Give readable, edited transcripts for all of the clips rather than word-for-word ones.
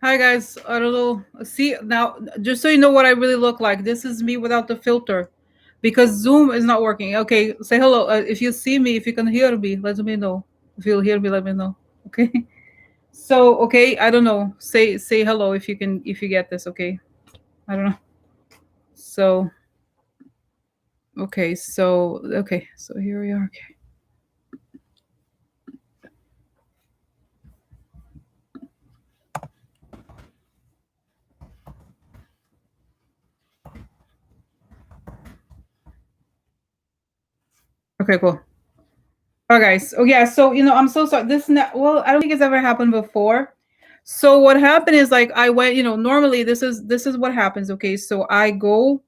Hi guys, I don't know. See now, just so you know what I really look like. This is me without the filter, because Zoom is not working. Okay, say hello. If you see me, if you can hear me, let me know. If you'll hear me, let me know. Okay. So okay, I don't know. Say hello if you can, if you get this. Okay. I don't know. So okay, so here we are. Okay, cool. Oh, guys. Oh, yeah. So, I'm so sorry. Well, I don't think it's ever happened before. So, what happened is like I went, normally this is what happens. Okay. So, I go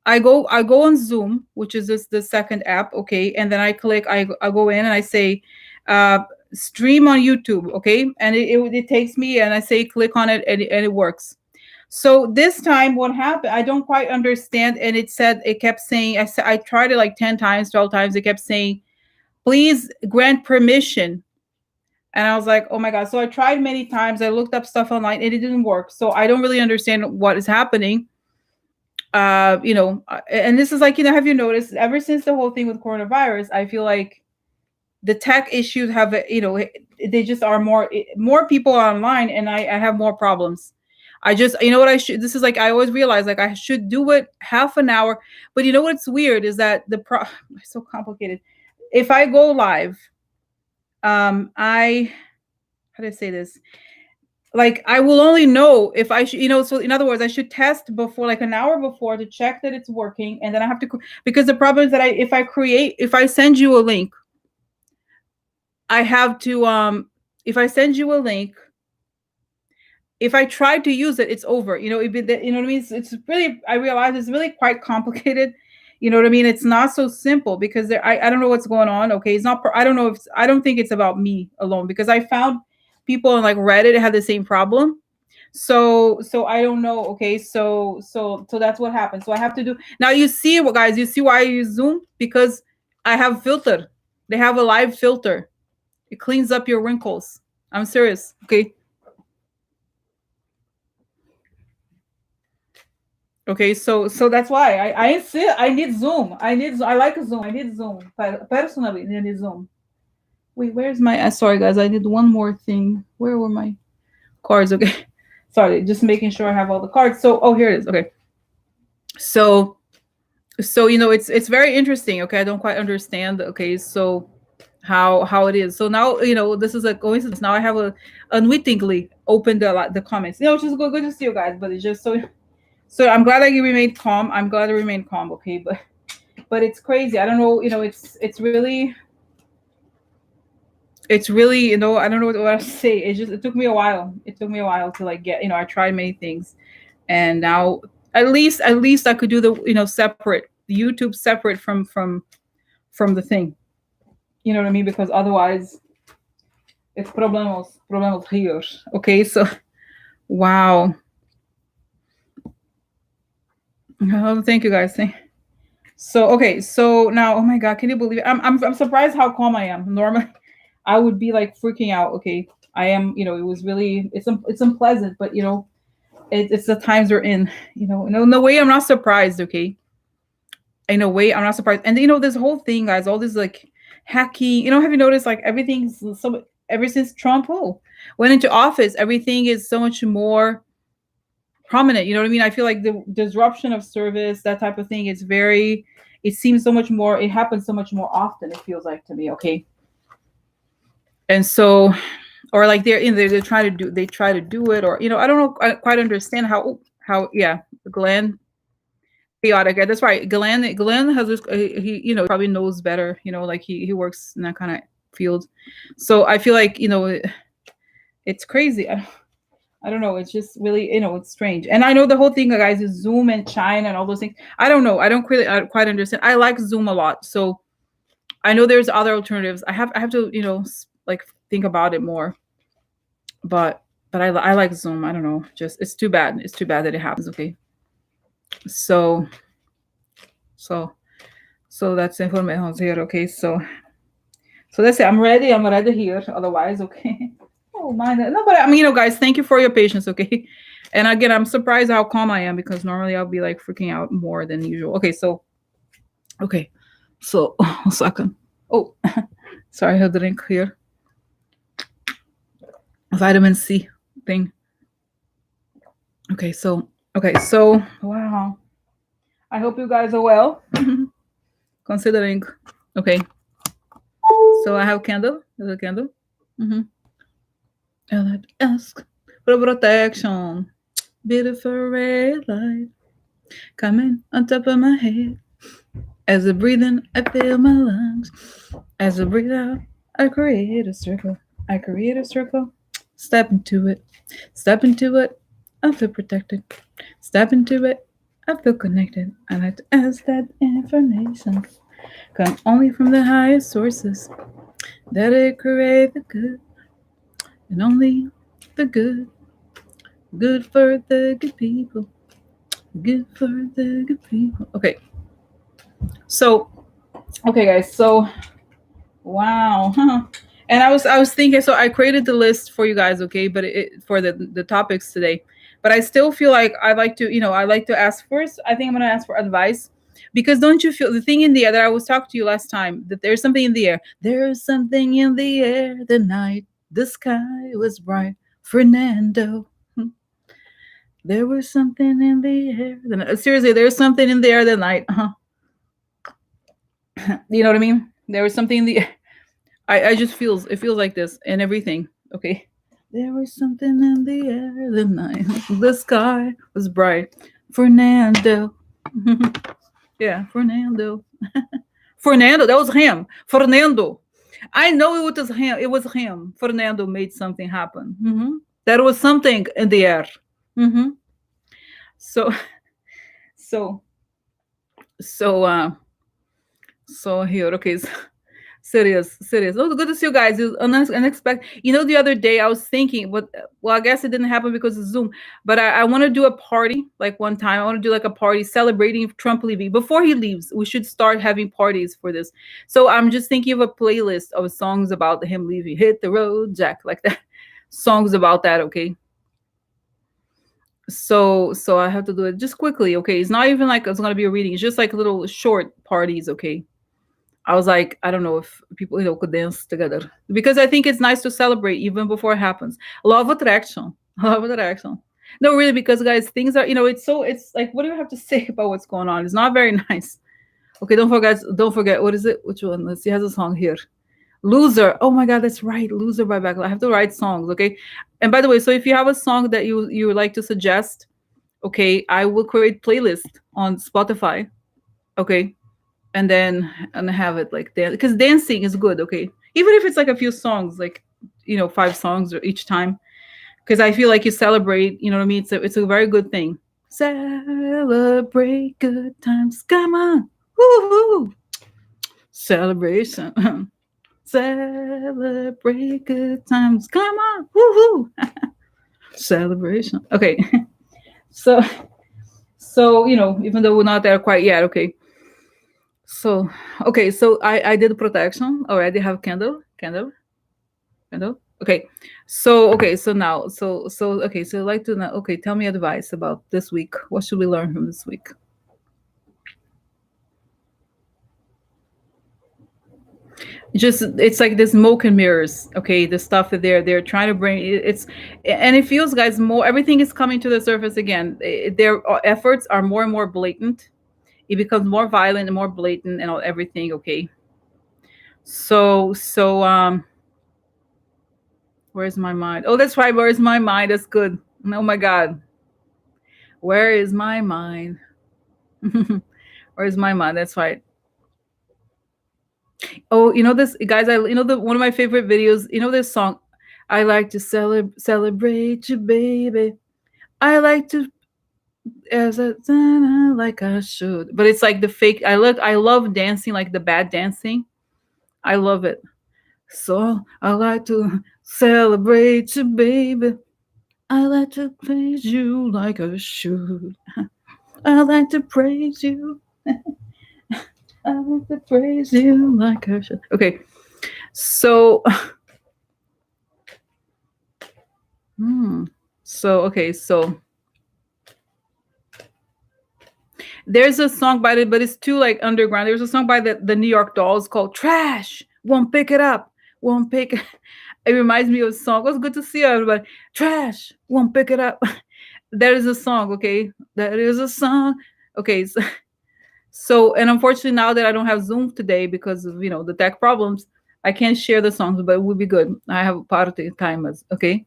on Zoom, which is the second app. Okay. And then I go in and I say, uh, stream on YouTube. Okay. And it takes me and I say, click on it and it works. So this time, what happened? I don't quite understand. And it kept saying, I tried it like 10 times, 12 times. It kept saying, please grant permission. And I was like, oh my God. So I tried many times. I looked up stuff online and it didn't work. So I don't really understand what is happening. And this is like, have you noticed ever since the whole thing with coronavirus, I feel like the tech issues they just are more people are online and I have more problems. I just, what I should, this is like, I always realize like I should do it half an hour. But you know what's weird is that it's so complicated. If I go live, I how do I say this? Like I will only know if I should, so in other words, I should test before, like an hour before, to check that it's working, and then I have to because the problem is that if I send you a link, I have to if I send you a link, if I try to use it, it's over. You know what I mean? It's really, I realize it's really quite complicated. You know what I mean? It's not so simple because I don't know what's going on. Okay, it's not. I don't know if I don't think it's about me alone because I found people on like Reddit had the same problem. So I don't know. Okay, so that's what happened. So I have to do now. You see what, guys? You see why I use Zoom? Because I have filter. They have a live filter. It cleans up your wrinkles. I'm serious. Okay. Okay, so that's why I insist. I need Zoom. I like Zoom. I need Zoom. Personally, I need Zoom. Wait, where's my? Sorry, guys. I need one more thing. Where were my cards? Okay, sorry. Just making sure I have all the cards. So, oh, here it is. Okay. So, it's very interesting. Okay, I don't quite understand. Okay, so how it is. So now this is a coincidence. Now I have unwittingly opened the comments. Which is good to see you guys. But it's just so I'm glad that you remained calm. I'm glad I remained calm. Okay, but it's crazy. I don't know. It's really I don't know what to say. It took me a while. It took me a while to like get. I tried many things, and now at least I could do the separate YouTube separate from the thing. You know what I mean? Because otherwise, it's problemos here. Okay, so wow. Oh, thank you guys. So okay, so now, oh my God, can you believe it? I'm surprised how calm I am. Normally, I would be like freaking out. Okay, I am. It was really it's unpleasant, but it's the times we're in. In a way, I'm not surprised. Okay, in a way, I'm not surprised. And this whole thing, guys, all this like hacking. Have you noticed like everything's so ever since Trump went into office, everything is so much more prominent. You know what I mean? I feel like the disruption of service, that type of thing, is very. It seems so much more. It happens so much more often. It feels like to me. Okay, and so, or like they're trying to do. They try to do it, or I don't know. I quite understand how. Yeah, Glenn chaotic. That's right. Glenn has this. He probably knows better. Like he works in that kind of field. So I feel like it's crazy. I don't know. It's just really, it's strange. And I know the whole thing, guys, is Zoom and China and all those things. I don't know. I don't really quite understand. I like Zoom a lot, so I know there's other alternatives. I have to, like think about it more. But I like Zoom. I don't know. Just it's too bad. It's too bad that it happens. Okay. So so so that's information here. Okay. So that's it. I'm ready. I'm ready here. Otherwise, okay. Oh, mind that. No, but I mean, guys, thank you for your patience, okay? And again, I'm surprised how calm I am because normally I'll be like freaking out more than usual. Okay, so a second. Oh, sorry, I have the drink here. Vitamin C thing. Okay, so wow. I hope you guys are well. Considering, okay. So I have candle. There's a candle. Mm-hmm. And I'd ask for protection. Beautiful red light coming on top of my head. As I breathe in, I feel my lungs. As I breathe out, I create a circle. I create a circle. Step into it. Step into it. I feel protected. Step into it. I feel connected. I like to ask that information come only from the highest sources. That it create the good and only the good. Good for the good people. Good for the good people. Okay. So, okay, guys. So, wow. And I was thinking. So I created the list for you guys. Okay, but for the topics today. But I still feel like I like to ask first. I think I'm gonna ask for advice because don't you feel the thing in the air that I was talking to you last time that there's something in the air. There's something in the air. The night, the sky was bright. Fernando. There was something in the air. Seriously, there's something in the air that night. You know what I mean? There was something in the air. I just feels like this and everything. Okay. There was something in the air that night. The sky was bright. Fernando. Yeah, Fernando. Fernando, that was him. Fernando. I know it was him. It was him. Fernando made something happen. There was something in the air. hmm So, so, so here, okay. Serious. Oh, good to see you guys. It was unexpected. The other day I was thinking, but well, I guess it didn't happen because of Zoom. But I want to do a party like one time. I want to do like a party celebrating Trump leaving. Before he leaves, we should start having parties for this. So I'm just thinking of a playlist of songs about him leaving. Hit the road, Jack, like that. Songs about that. Okay. So I have to do it just quickly. Okay. It's not even like it's gonna be a reading. It's just like little short parties. Okay. I was like, I don't know if people, could dance together because I think it's nice to celebrate even before it happens. Love attraction, love attraction. No, really, because guys, things are, it's like, what do you have to say about what's going on? It's not very nice. Okay, don't forget. What is it? Which one? Let's see. Has a song here. Loser. Oh my God, that's right. Loser by Back. I have to write songs. Okay. And by the way, so if you have a song that you would like to suggest, okay, I will create playlist on Spotify. Okay, and have it like dance because dancing is good. Okay, even if it's like a few songs, like 5 songs or each time, because I feel like you celebrate. You know what I mean? It's a very good thing. Celebrate good times. Come on, woohoo! Celebration. Celebrate good times. Come on, woohoo! Celebration. Okay, so even though we're not there quite yet. Okay. So, okay, so I did protection already. Have candle. Okay, so now, okay, so I'd like to know. Okay, tell me advice about this week. What should we learn from this week? It's like this smoke and mirrors. Okay, the stuff that they're trying to bring. And it feels, guys, more everything is coming to the surface again. Their efforts are more and more blatant. It becomes more violent and more blatant and everything. Okay, so where's my mind? Oh, that's right. Where's my mind? That's good. Oh my God. Where is my mind? Where's my mind? That's right. Oh, this, guys. The one of my favorite videos. This song. I like to celebrate you, baby. I like to as a like I should, but it's like the fake. I love dancing, like the bad dancing. I love it. So I like to celebrate you, baby. I like to praise you like I should. I like to praise you. I like to praise you like I should. Okay, so Hmm. So okay, so there's a song by the, but it's too like underground. There's a song by the New York Dolls called "Trash." Won't pick it up. Won't pick. It reminds me of a song. It was good to see everybody. Trash. Won't pick it up. There is a song. Okay, there is a song. Okay, so, so and unfortunately now that I don't have Zoom today because of the tech problems, I can't share the songs, but it would be good. I have a party time as okay.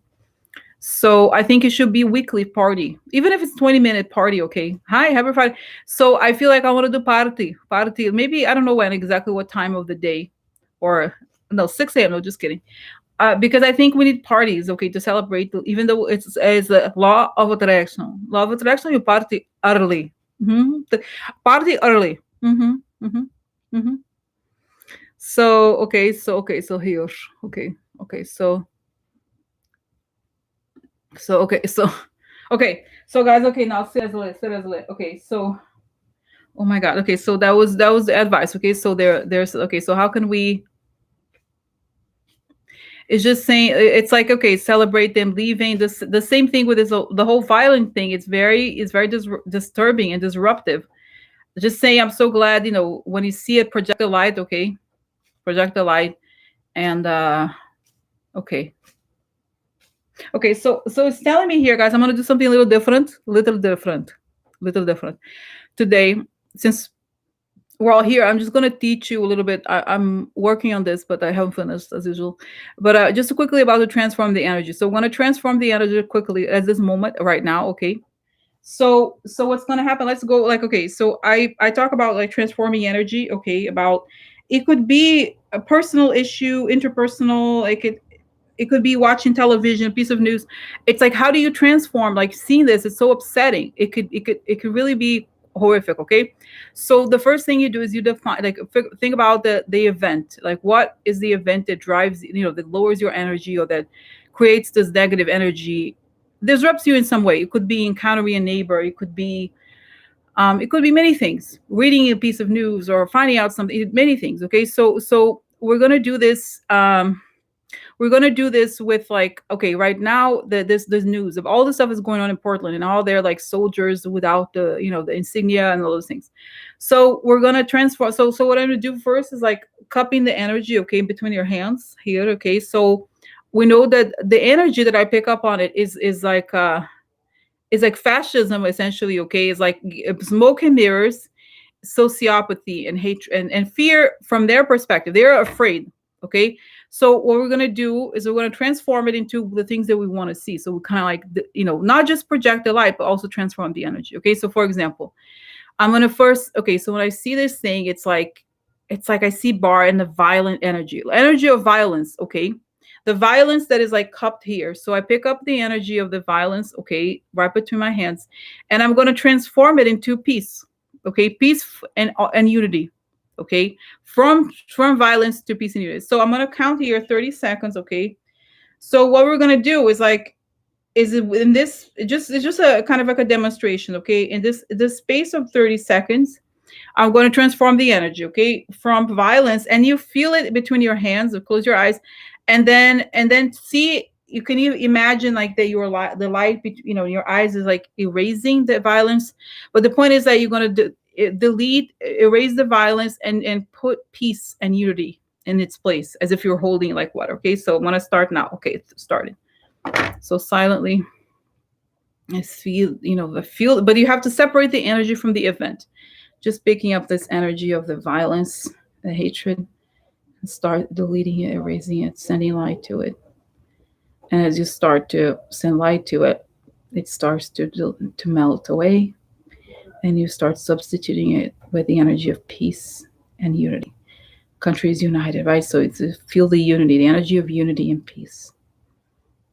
So I think it should be weekly party, even if it's 20-minute party. Okay. Hi, happy Friday. So I feel like I want to do party. Maybe I don't know when exactly what time of the day, or no 6 a.m. No, just kidding. Because I think we need parties. Okay, to celebrate. Even though it's a law of attraction. Law of attraction. You party early. Party early. Hmm. So okay. So here. Okay. Okay. So okay, so guys, okay, now seriously. Okay, so oh my god, okay, so that was the advice. Okay, so there's okay, so how can we, it's just saying it's like okay, celebrate them leaving. This the same thing with this the whole violent thing. It's very disturbing and disruptive. Just saying I'm so glad, when you see it, project the light. Okay, project the light. And okay. Okay, so it's telling me here, guys, I'm gonna do something a little different today. Since we're all here, I'm just going to teach you a little bit. I'm working on this, but I haven't finished as usual. But just quickly about to transform the energy. So we're going to transform the energy quickly at this moment right now. Okay. So what's going to happen? Let's go like, okay. So I talk about like transforming energy. Okay. About, it could be a personal issue, interpersonal. It could be watching television, a piece of news. It's like, how do you transform? Like, seeing this, it's so upsetting. It could really be horrific. Okay, so the first thing you do is you define, like, think about the event. Like, what is the event that drives, that lowers your energy, or that creates this negative energy, disrupts you in some way. It could be encountering a neighbor. It could be many things. Reading a piece of news or finding out something. Many things. Okay, so we're gonna do this. With, like, okay, right now, this news of all the stuff is going on in Portland, and all their like soldiers without the insignia and all those things. So we're gonna transfer. So what I'm gonna do first is like cupping the energy, okay, between your hands here. Okay, so we know that the energy that I pick up on it is like fascism, essentially. Okay, it's like smoke and mirrors, sociopathy and hatred and fear from their perspective. They're afraid. Okay, so what we're going to do is we're going to transform it into the things that we want to see. So we kind of like not just project the light, but also transform the energy. Okay, so for example, I'm going to first, okay, so when I see this thing, it's like I see bar and the violent energy of violence. Okay, the violence that is like cupped here. So I pick up the energy of the violence, okay, right between my hands, and I'm going to transform it into peace. Okay, peace and unity. Okay, from violence to peace and unity. So I'm going to count here 30 seconds. Okay, so what we're going to do is like, is it in this, it's just a kind of like a demonstration. Okay, in this space of 30 seconds, I'm going to transform the energy, okay, from violence, and you feel it between your hands. Or close your eyes, and then see. You can even imagine like that your light, the light, in your eyes is like erasing the violence. But the point is that you're going to delete, erase the violence, and put peace and unity in its place, as if you're holding like water. Okay, so I'm going to start now. Okay, it's started. So silently, I feel, the feel, but you have to separate the energy from the event. Just picking up this energy of the violence, the hatred, and start deleting it, erasing it, sending light to it. And as you start to send light to it, it starts to melt away, and you start substituting it with the energy of peace and unity. Country is united, right? So it's feel the unity, the energy of unity and peace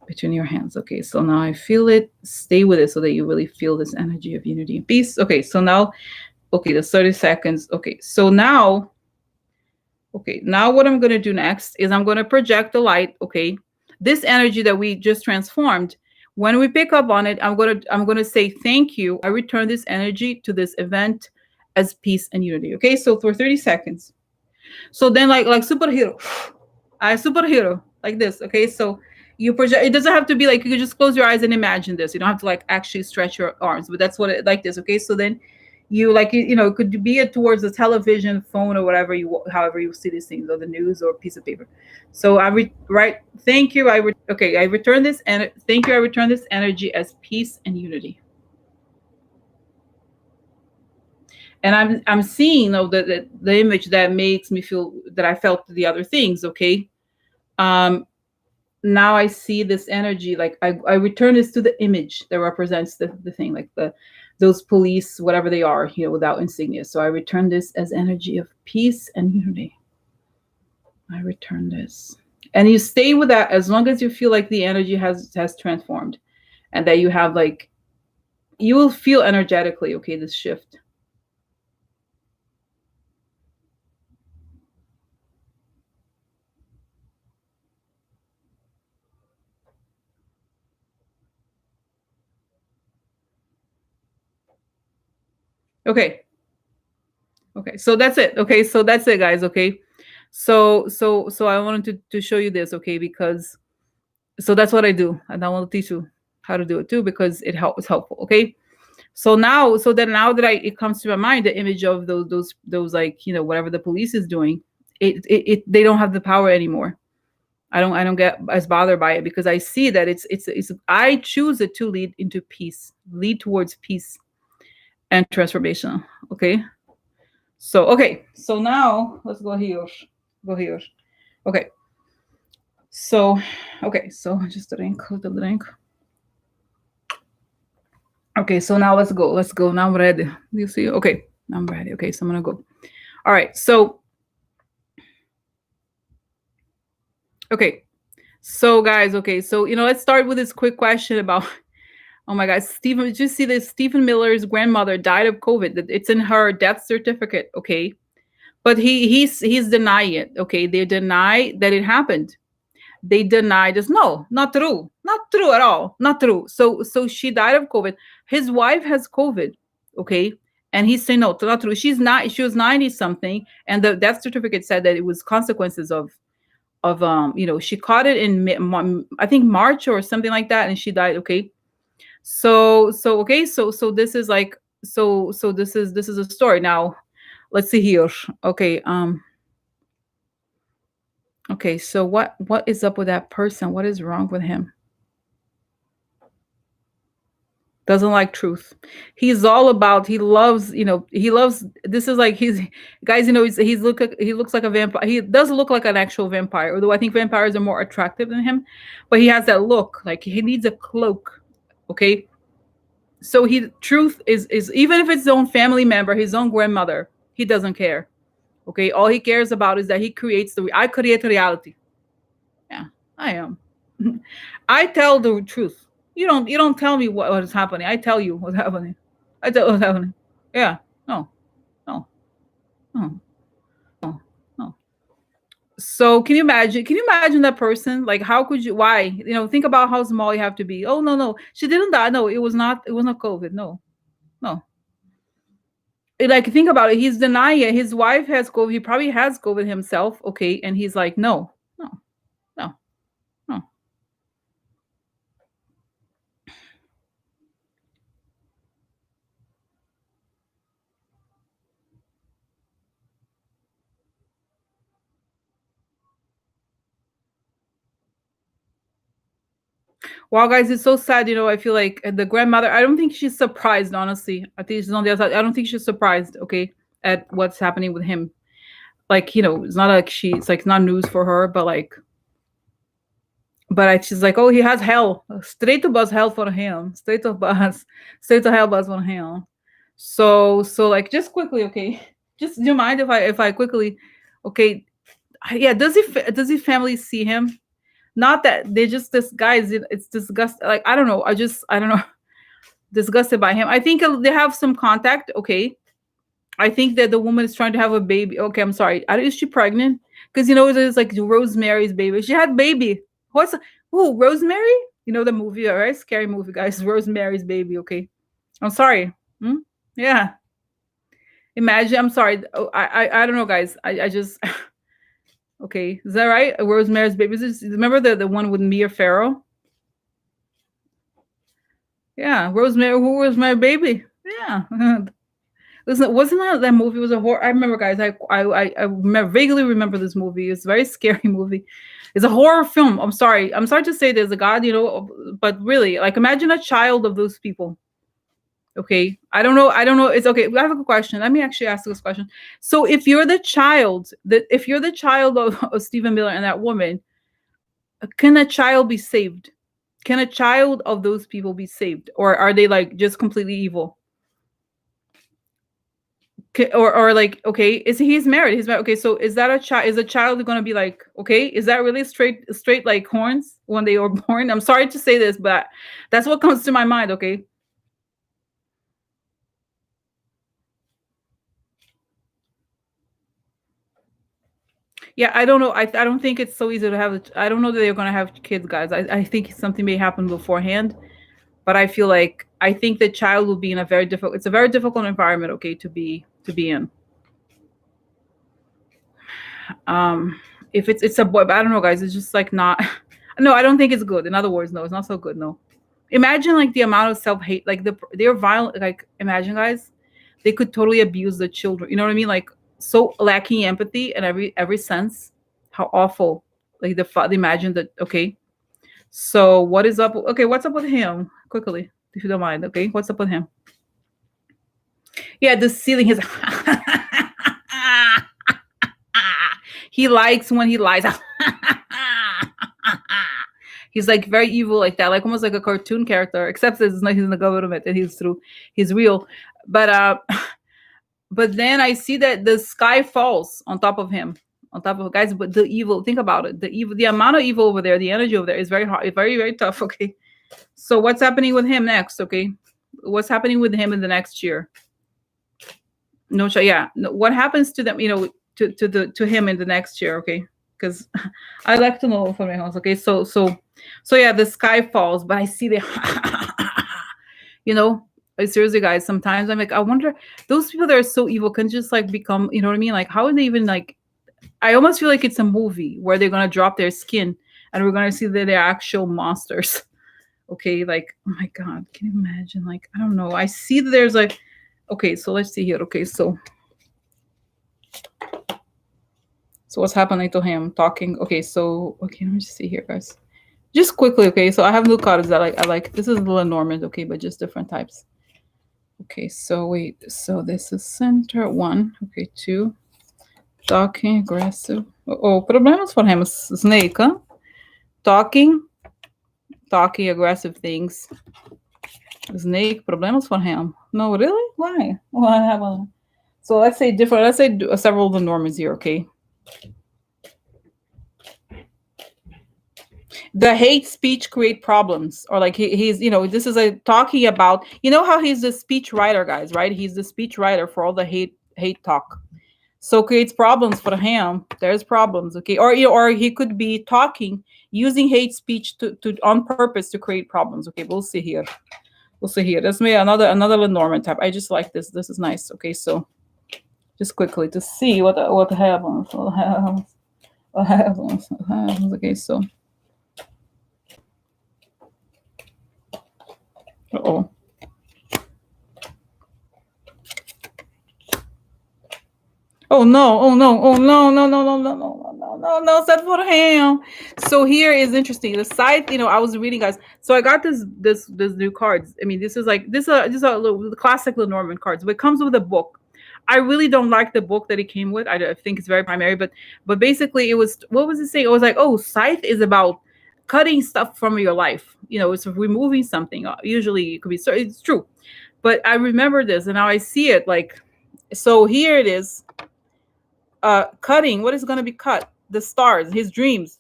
between your hands. Okay, so now I feel it. Stay with it so that you really feel this energy of unity and peace. Okay, so now, okay, the 30 seconds. Okay, so now, okay, now what I'm going to do next is I'm going to project the light. Okay, this energy that we just transformed, when we pick up on it, I'm going to say thank you. I return this energy to this event as peace and unity. Okay, so for 30 seconds. So then, like superhero, I superhero like this. Okay, so You project. It doesn't have to be like you can just close your eyes and imagine this. You don't have to like actually stretch your arms, but that's what it like this. Okay, so then you like it could be it towards the television, phone, or whatever you however you see these things, or the news, or a piece of paper. So right. Thank you. Okay. I return this and thank you. I return this energy as peace and unity. And I'm seeing the image that makes me feel that I felt the other things. Okay. Um, Now I see this energy, like I return this to the image that represents the thing, like those police, whatever they are, without insignia. So I return this as energy of peace and unity. I return this. And you stay with that as long as you feel like the energy has transformed, and that you have like you will feel energetically, okay, this shift. Okay. Okay. So that's it. Okay. So that's it, guys. Okay. So I wanted to show you this, okay, because so that's what I do, and I want to teach you how to do it too because it's helpful. Okay. Now that it comes to my mind, the image of those like whatever the police is doing, it they don't have the power anymore. I don't get as bothered by it because I see that it's I choose it to lead into peace, lead towards peace and transformation. Okay. So now let's go here. Go here. Okay. So okay, so just the link. Okay, so now let's go. Let's go. Now I'm ready. You see? Okay, now I'm ready. Okay, so I'm gonna go. All right. So okay. So guys, okay. So let's start with this quick question about. Oh my God, Stephen! Did you see this? Stephen Miller's grandmother died of COVID. It's in her death certificate. Okay, but he's denying it. Okay, they deny that it happened. They deny this. No, not true. Not true at all. Not true. So she died of COVID. His wife has COVID. Okay. And he's saying no, it's not true. She was 90 something. And the death certificate said that it was consequences of she caught it in I think March or something like that, and she died. Okay. So this is like this is a story. Now let's see here. Okay. Okay, so what is up with that person? What is wrong with him? Doesn't like truth. He's all about he loves this is like he's guys, he looks like a vampire. He does look like an actual vampire, although I think vampires are more attractive than him, but he has that look like he needs a cloak. Okay? So he truth is even if it's his own family member, his own grandmother, he doesn't care. Okay? All he cares about is that he creates I create reality. Yeah, I am. I tell the truth. You don't tell me what is happening. I tell you what's happening. I tell what's happening. Yeah. No. No. No. No. No. So can you imagine that person? Like how could you why? Think about how small you have to be. Oh no, no. She didn't die. No, it was not COVID. No. No. Like think about it. He's denying it. His wife has COVID. He probably has COVID himself. Okay. And he's like, no, no, no, no. Wow, guys, it's so sad. I feel like the grandmother. I don't think she's surprised. Honestly, I think she's on the other side. I don't think she's surprised. Okay, at what's happening with him. Like it's not like it's like not news for her, she's like, oh, he has hell straight to bus hell for him, straight to hell bus for him. So like just quickly, okay, just do you mind if I quickly, okay, yeah, does he family see him? Not that they just this guys. It's disgusting. Like I don't know, disgusted by him. I think they have some contact. Okay, I think that the woman is trying to have a baby. Okay, I'm sorry. Is she pregnant? Because there's like Rosemary's Baby. She had baby. What's who? Rosemary? The movie, all right? Scary movie, guys. Rosemary's Baby. Okay, I'm sorry. Hmm? Yeah. Imagine. I'm sorry. Oh, I don't know, guys. I just Okay, is that right? Rosemary's Baby. Remember the one with Mia Farrow? Yeah, Rosemary. Who was my baby? Yeah. Listen, wasn't that movie was a horror? I remember, guys. Vaguely remember this movie. It's a very scary movie. It's a horror film. I'm sorry. I'm sorry to say there's a God, but really, like, imagine a child of those people. Okay, I don't know. I don't know. It's okay. I have a question. Let me actually ask this question. So, if you're the child of Stephen Miller and that woman, can a child be saved? Can a child of those people be saved, or are they like just completely evil? Or like, okay, is he's married? He's married. Okay, so is that a child? Is a child going to be like, okay? Is that really straight like horns when they are born? I'm sorry to say this, but that's what comes to my mind. Okay. Yeah, I don't know. I don't think it's so easy to have. I don't know that they're going to have kids, guys. I think something may happen beforehand, but I feel like I think the child will be in a very difficult. It's a very difficult environment. Okay, to be in. Um, if it's a boy, but I don't know, guys. It's just like not. No, I don't think it's good. In other words, no, it's not so good. No. Imagine like the amount of self hate, like they're violent. Like imagine, guys, they could totally abuse the children. You know what I mean? Like so lacking empathy in every sense. How awful. Like imagine that. Okay, so what is up? Okay, what's up with him? Quickly, if you don't mind. Okay, what's up with him? Yeah, the ceiling. His he likes when he lies. He's like very evil like that, like almost like a cartoon character, except that he's in the government and he's real. But but then I see that the sky falls on top of him, on top of guys. But the evil, think about it, the evil, the amount of evil over there, the energy over there is very hard, very very tough. Okay, so what's happening with him next? Okay, what's happening with him in the next year? No, yeah. No, what happens to them? To him in the next year? Okay, because I like to know from my house. Okay, so yeah, the sky falls, but I see the, you know, seriously, guys. Sometimes I'm like, I wonder those people that are so evil can just like become, you know what I mean? Like, how are they even like? I almost feel like it's a movie where they're gonna drop their skin and we're gonna see that they're actual monsters. Okay, like, oh my god, can you imagine? Like, I don't know. I see that there's like, okay, so let's see here. Okay, so what's happening to him talking? Okay, so okay, let me just see here, guys. Just quickly, okay. So I have new cards that I like. This is Lenormand, okay, but just different types. Okay, so wait, so this is center one. Okay, two. Talking, aggressive. Oh, problemas for him. Snake, huh? Talking, aggressive things. Snake, problemas for him. No, really? Why? Well, I have a. So let's say different. Let's say several of the Normans here, okay? The hate speech create problems, or like he's this is a talking about how he's the speech writer, guys, right? He's the speech writer for all the hate talk, so creates problems for him. There's problems, okay? Or he could be talking using hate speech to on purpose to create problems. Okay, we'll see here. That's me, another Lenormand type. I just like this is nice. Okay, so just quickly to see what happens. What happens. Okay, so oh. Oh no, oh no, oh no, no, no, no, no, no, no, no, no, no, set for him. So here is interesting. The side, I was reading, guys. So I got this new cards. I mean, this is like this are the classic Lenormand cards, but it comes with a book. I really don't like the book that it came with. I think it's very primary, but basically it was, what was it saying? It was like, oh, Scythe is about cutting stuff from your life. It's removing something. Usually it could be, so it's true. But I remember this and now I see it like, so here it is, cutting what is going to be cut. The stars, his dreams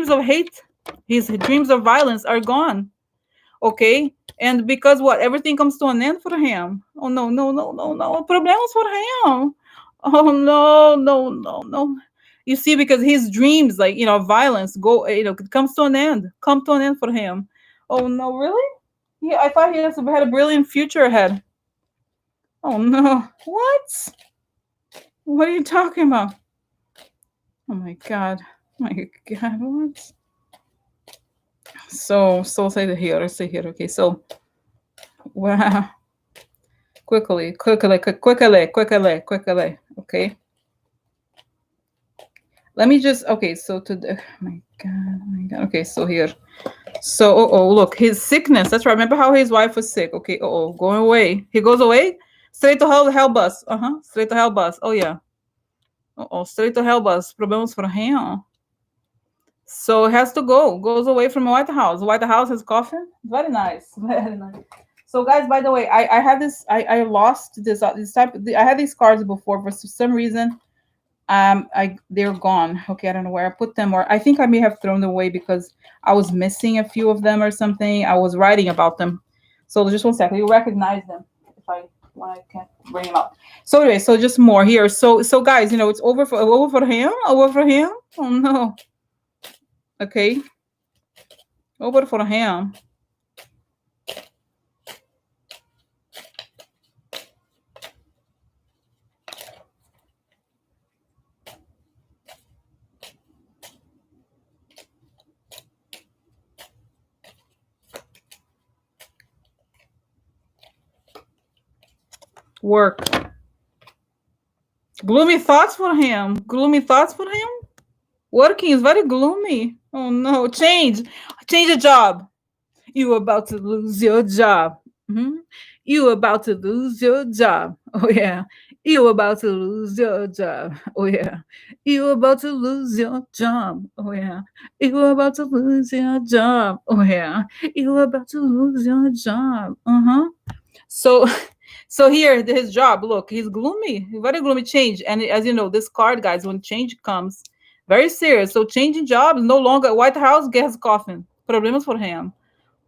of hate, his dreams of violence are gone. Okay, and because what, everything comes to an end for him. Oh no, no, no, no, no, problems for him. Oh no, no, no, no. You see, because his dreams, like, violence, it comes to an end, for him. Oh no, really? Yeah, I thought he had a brilliant future ahead. Oh no, what are you talking about? Oh my god. Oh my god. What? So say here. Let's say here. Okay. So wow. Quickly. Okay. Let me just. Okay. So to the. Oh my god. Oh my god. Okay. So here. So look, his sickness. That's right. Remember how his wife was sick? Okay. Going away. He goes away. Straight to hell bus. Straight to hell bus. Oh yeah. Straight to hell bus. Problems for him. So it has to go. Goes away from the White House. The White House has coffin. Very nice. Very nice. So guys, by the way, I had this. I lost this type. I had these cards before for some reason. They're gone. Okay, I don't know where I put them, or I think I may have thrown them away because I was missing a few of them or something. I was writing about them. So just one second. You recognize them if I when I can't bring them out. So anyway, so just more here. So guys, it's over for him. Over for him. Oh no. Okay. Over for him. Work. Gloomy thoughts for him. Gloomy thoughts for him. Working is very gloomy. Oh no. Change a job. You about to lose your job. You about to lose your job. Oh yeah. You about to lose your job. Oh yeah. You about to lose your job. Oh yeah. You about to lose your job. Oh yeah. You about to lose your job. So so here his job. Look, he's gloomy. Very gloomy change. And as you know, this card, guys, when change comes, very serious. So changing jobs no longer White House gets coffin. Problems for him.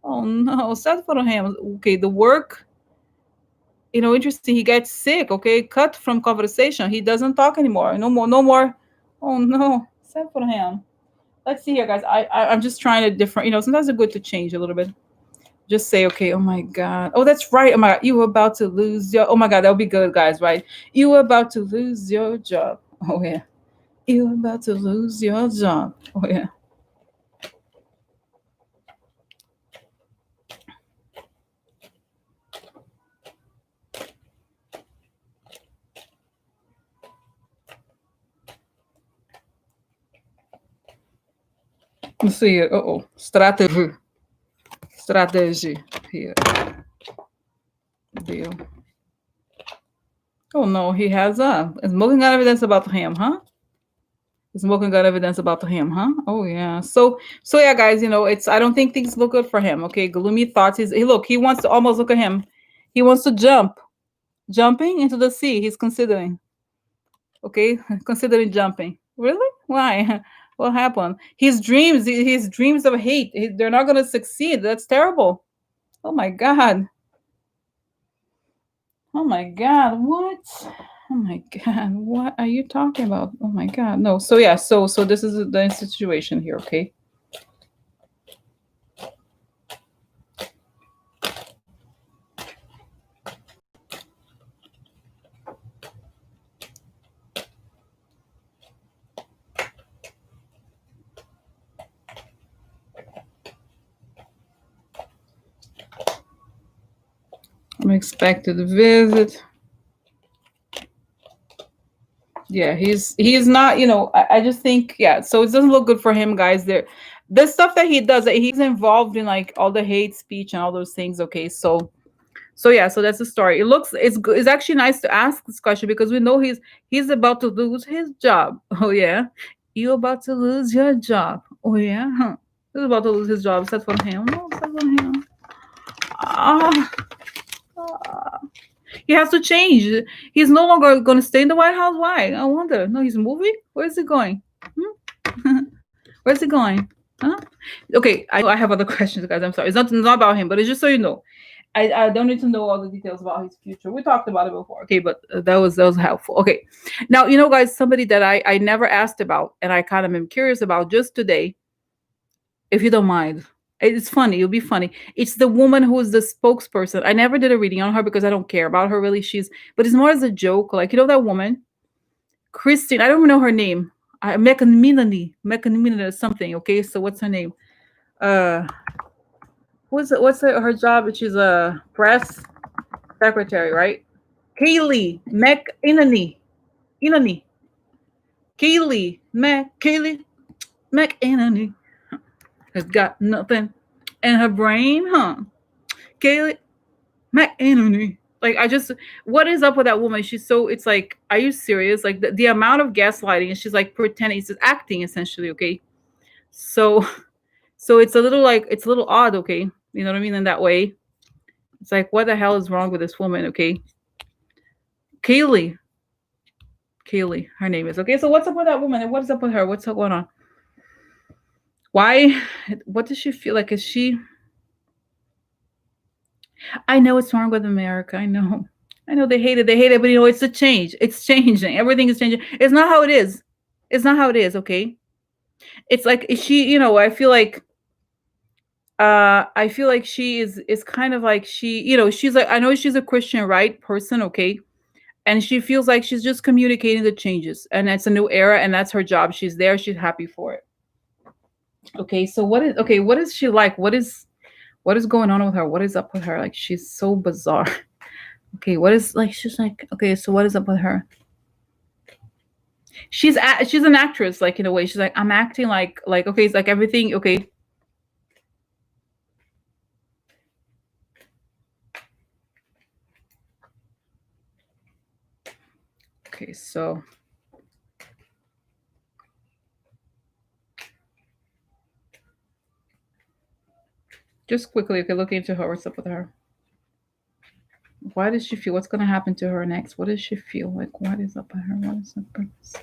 Oh no, sad for him. Okay, the work, interesting. He gets sick. Okay, cut from conversation. He doesn't talk anymore. No more, no more. Oh no, sad for him. Let's see here, guys. I'm just trying to different. Sometimes it's good to change a little bit. Just say, okay. Oh my god. Oh, that's right. Oh my god, you were about to lose your. Oh my god, that'll be good, guys. Right? You were about to lose your job. Oh yeah. You were about to lose your job. Oh yeah. Let's see here. Strategy. Strategy here. Deal. Oh no, he has smoking gun evidence about him, huh? Smoking gun evidence about him, huh? Oh yeah. So yeah, guys. It's. I don't think things look good for him. Okay, gloomy thoughts. He wants to almost look at him. He wants to jumping into the sea. He's considering. Okay, considering jumping. Really? Why? What happened? His dreams of hate. They're not gonna succeed. That's terrible. Oh my god. Oh my god, what? Oh my god, what are you talking about? Oh my god, no. So yeah, so this is the situation here, okay? Unexpected visit. Yeah, he's not, I just think, yeah, so it doesn't look good for him, guys. The stuff that he does, that he's involved in, like all the hate speech and all those things, okay? So yeah, so that's the story. It's good. It's actually nice to ask this question because we know he's about to lose his job. Oh yeah. You about to lose your job. Oh yeah. Huh. He's about to lose his job. Sad for him. No, sad for him. Ah, ah. He has to change. He's no longer going to stay in the White House. Why? I wonder. No, he's moving. Where is he going? Where's he going? Huh? Okay, I have other questions, guys. I'm sorry. It's not about him, but it's just so you know. I don't need to know all the details about his future. We talked about it before, okay, but that was helpful. Okay, now guys, somebody that I never asked about, and I kind of am curious about just today, if you don't mind. It's funny. It'll be funny. It's the woman who is the spokesperson. I never did a reading on her because I don't care about her really. But it's more as a joke. Like that woman, Christine. I don't even know her name. Mekanimini something. Okay, so what's her name? Uh, what's her job? She's a press secretary, right? Kaylee Inani, Kaylee McInerney has got nothing in her brain, huh? Kaylee McInerney. Like I just, what is up with that woman? She's so. It's like, are you serious? Like the amount of gaslighting, and she's like pretending, it's just acting essentially. Okay, so it's a little like, it's a little odd. Okay, you know what I mean in that way. It's like, what the hell is wrong with this woman? Okay, Kaylee, her name is. Okay, so what's up with that woman? And what's up with her? What's going on? Why? What does she feel like? Is she? I know it's wrong with America. I know. I know they hate it. They hate it, but it's a change. It's changing. Everything is changing. It's not how it is. It's not how it is, okay? It's like she, I feel like she is kind of like she, she's like, I know she's a Christian right person, okay? And she feels like she's just communicating the changes, and it's a new era, and that's her job. She's there, she's happy for it. Okay, so what is she like? What is going on with her? What is up with her? Like she's so bizarre. Okay, what is like she's like, okay, so what is up with her? She's an actress, like in a way. She's like, I'm acting like okay, it's like everything, okay. Okay, so just quickly, okay, look into her. What's up with her? Why does she feel? What's gonna happen to her next? What does she feel like? What is up with her? What is her purpose?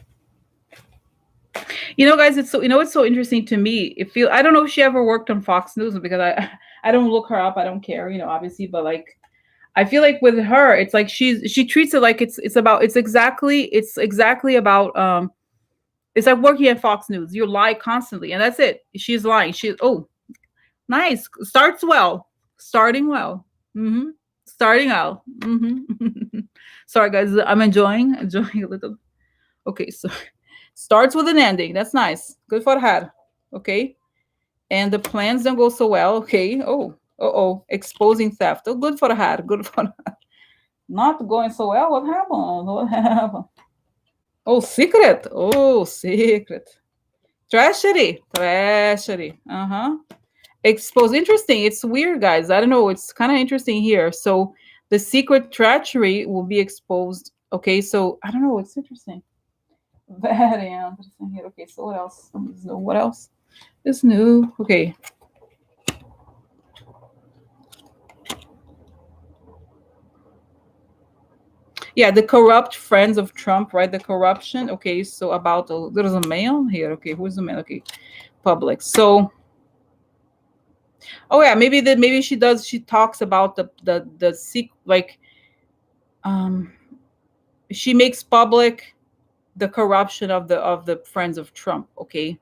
Guys, it's so it's so interesting to me. It feel I don't know if she ever worked on Fox News because I don't look her up. I don't care, obviously, but like I feel like with her, it's like she treats it like it's exactly about it's like working at Fox News. You lie constantly, and that's it. She's lying. Nice. Starts well. Starting well. Starting out. Sorry, guys. I'm enjoying a little. Okay, so starts with an ending. That's nice. Good for her. Okay. And the plans don't go so well. Okay. Oh. Exposing theft. Oh, good for her. Good for her. Not going so well. What happened? What happened? Oh, secret. Oh, secret. Treachery. Treachery. Uh-huh. Expose. Interesting. It's weird, guys. I don't know. It's kind of interesting here. So the secret treachery will be exposed. Okay, so I don't know. It's interesting. Very interesting here. Okay, so what else? What else is new? Okay. Yeah, the corrupt friends of Trump, right? The corruption. Okay, so about there's a mail here. Okay, who's the mail? Okay, public. So oh yeah, maybe she talks about the like um she makes public the corruption of the friends of Trump, okay?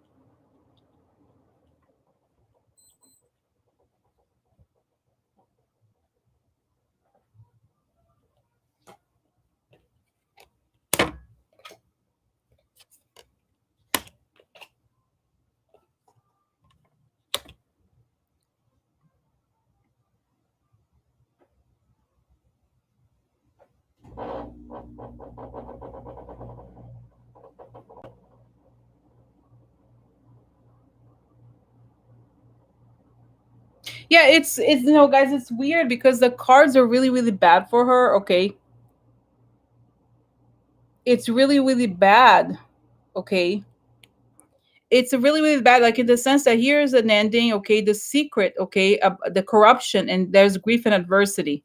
Yeah, it's guys, it's weird because the cards are really really bad for her, okay? It's really really bad, okay? It's really really bad, like in the sense that here's an ending, okay? The secret, okay? The corruption, and there's grief and adversity.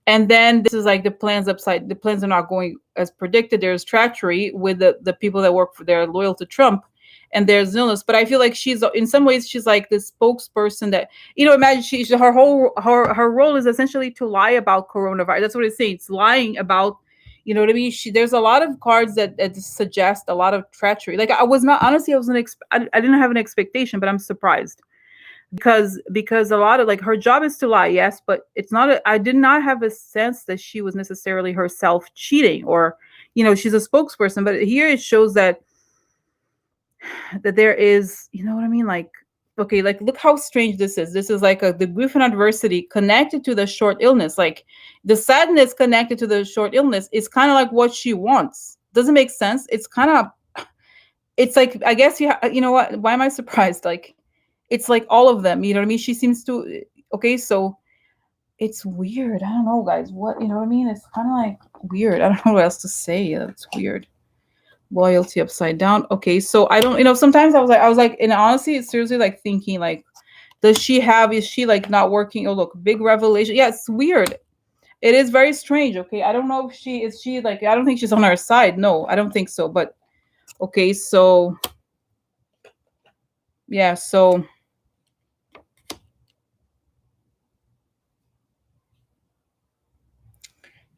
And then this is like the plans are not going as predicted. There's treachery with the people that work for, they're loyal to Trump, and there's illness. But I feel like she's in some ways she's like the spokesperson that, imagine she's her whole her role is essentially to lie about coronavirus. That's what it's saying. It's lying about, what I mean. There's a lot of cards that suggest a lot of treachery. Like I was not honestly, I didn't have an expectation, but I'm surprised because a lot of like her job is to lie, yes, but I did not have a sense that she was necessarily herself cheating, or she's a spokesperson. But here it shows that that there is, you know what I mean? Like, okay, like look how strange this is. This is like the grief and adversity connected to the short illness. Like the sadness connected to the short illness is kind of like what she wants. Doesn't make sense. It's kind of, it's like, I guess you know what? Why am I surprised? Like, it's like all of them. You know what I mean? She seems to. Okay, so it's weird. I don't know, guys. What, you know what I mean? It's kind of like weird. I don't know what else to say. It's weird. Loyalty upside down. Okay, so I don't. Sometimes I was like, and honestly, it's seriously like thinking like, does she have? Is she like not working? Oh, look, big revelation. Yeah, it's weird. It is very strange. Okay, I don't know if she is. She like, I don't think she's on our side. No, I don't think so. But okay, so yeah, so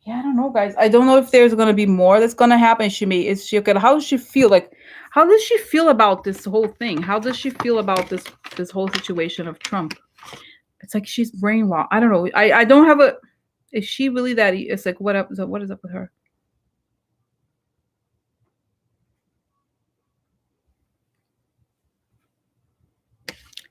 yeah, I don't know, guys. I don't know if there's gonna be more that's gonna happen. She may is she okay? How does she feel? Like, how does she feel about this whole thing? How does she feel about this whole situation of Trump? It's like she's brainwashed. I don't know. I don't have a. Is she really that? It's like what up? So what is up with her?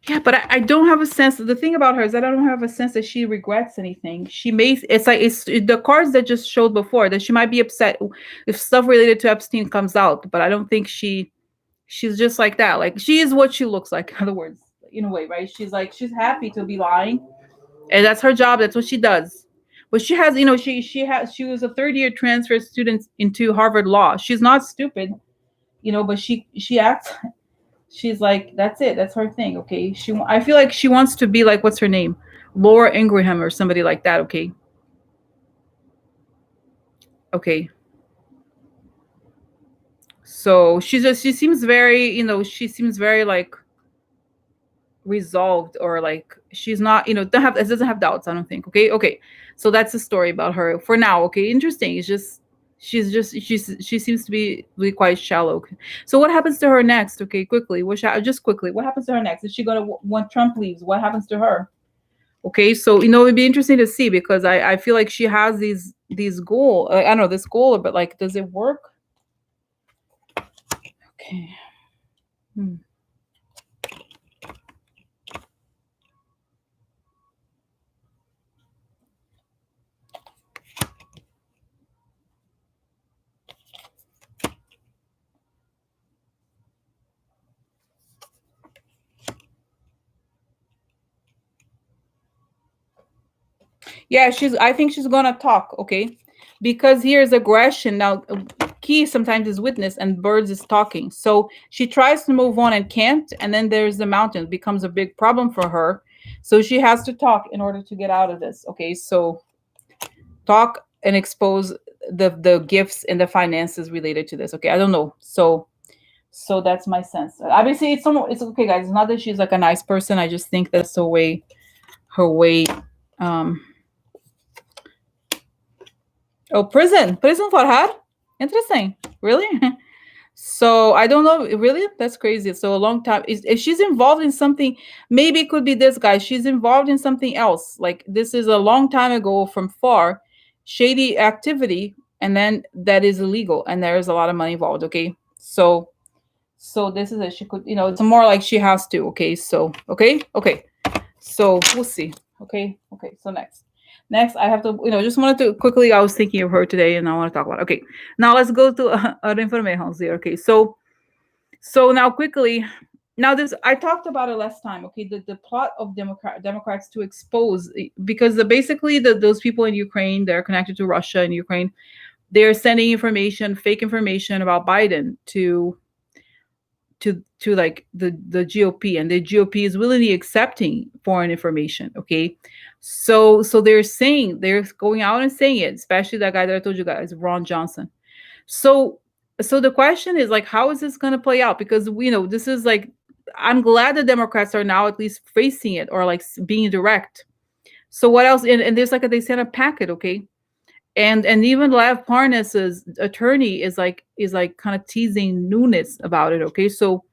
Yeah, but I don't have a sense. The thing about her is that I don't have a sense that she regrets anything. She may. It's like the cards that just showed before that she might be upset if stuff related to Epstein comes out. But I don't think she's just like that. Like she is what she looks like. In other words, in a way, right? She's like she's happy to be lying, and that's her job. That's what she does. But she has, she was a third year transfer student into Harvard Law. She's not stupid, but she acts. She's like that's it. That's her thing. Okay. I feel like she wants to be like what's her name, Laura Ingraham or somebody like that. Okay. Okay. So she seems very, she seems very like resolved, or like she's not, don't have doesn't have doubts, I don't think. Okay, okay, so that's the story about her for now. Okay, interesting. It's just she seems to be really quite shallow. Okay. So what happens to her next? Okay, quickly, just quickly, what happens to her next? Is she gonna, when Trump leaves, what happens to her? Okay, so it'd be interesting to see, because I feel like she has these goal, I don't know, this goal, but like, does it work? Okay. Hmm. Yeah, I think she's gonna talk, okay? Because here's aggression. Now, Key sometimes is witness and Birds is talking. So she tries to move on and can't, and then there's the mountain. It becomes a big problem for her. So she has to talk in order to get out of this. Okay, so talk and expose the gifts and the finances related to this. Okay, I don't know. So that's my sense. Obviously, it's okay, guys. It's not that she's like a nice person. I just think that's the way her way. Um, Oh, prison for her. Interesting. Really? So I don't know. Really, that's crazy. So a long time. If she's involved in something, maybe it could be this guy. She's involved in something else. Like this is a long time ago from far, shady activity, and then that is illegal, and there is a lot of money involved. Okay, so this is it. She could, it's more like she has to. Okay, so okay. So we'll see. Okay. So next, I have to, just wanted to quickly. I was thinking of her today, and I want to talk about. Okay, now let's go to other information here. Okay, so now quickly, now this I talked about it last time. Okay, the plot of Democrats to expose, because basically those people in Ukraine, they're connected to Russia and Ukraine. They're sending information, fake information about Biden to like the GOP, and the GOP is willingly accepting foreign information. Okay, so they're going out and saying it, especially that guy that I told you guys, Ron Johnson. So so the question is like, how is this going to play out? Because this is like, I'm glad the Democrats are now at least facing it, or like being direct. So what else? And there's like they sent a packet, okay, and even Lav Parnas's attorney is like kind of teasing Nunes about it. Okay, so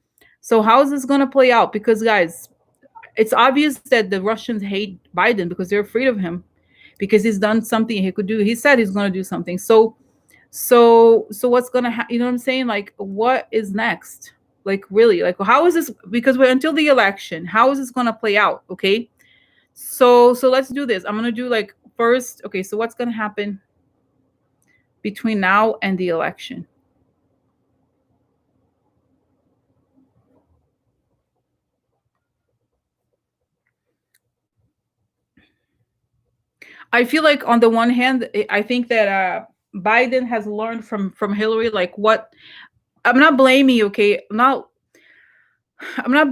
how is this going to play out? Because guys, it's obvious that the Russians hate Biden because they're afraid of him, because he's done something he could do. He said he's going to do something. So what's going to happen? You know what I'm saying? Like, what is next? Like really, like how is this? Because we're until the election. How is this gonna play out? Okay. So let's do this. I'm gonna do like first. Okay. So what's gonna happen between now and the election? I feel like on the one hand, I think that Biden has learned from Hillary. Like what? I'm not blaming. Okay, I'm not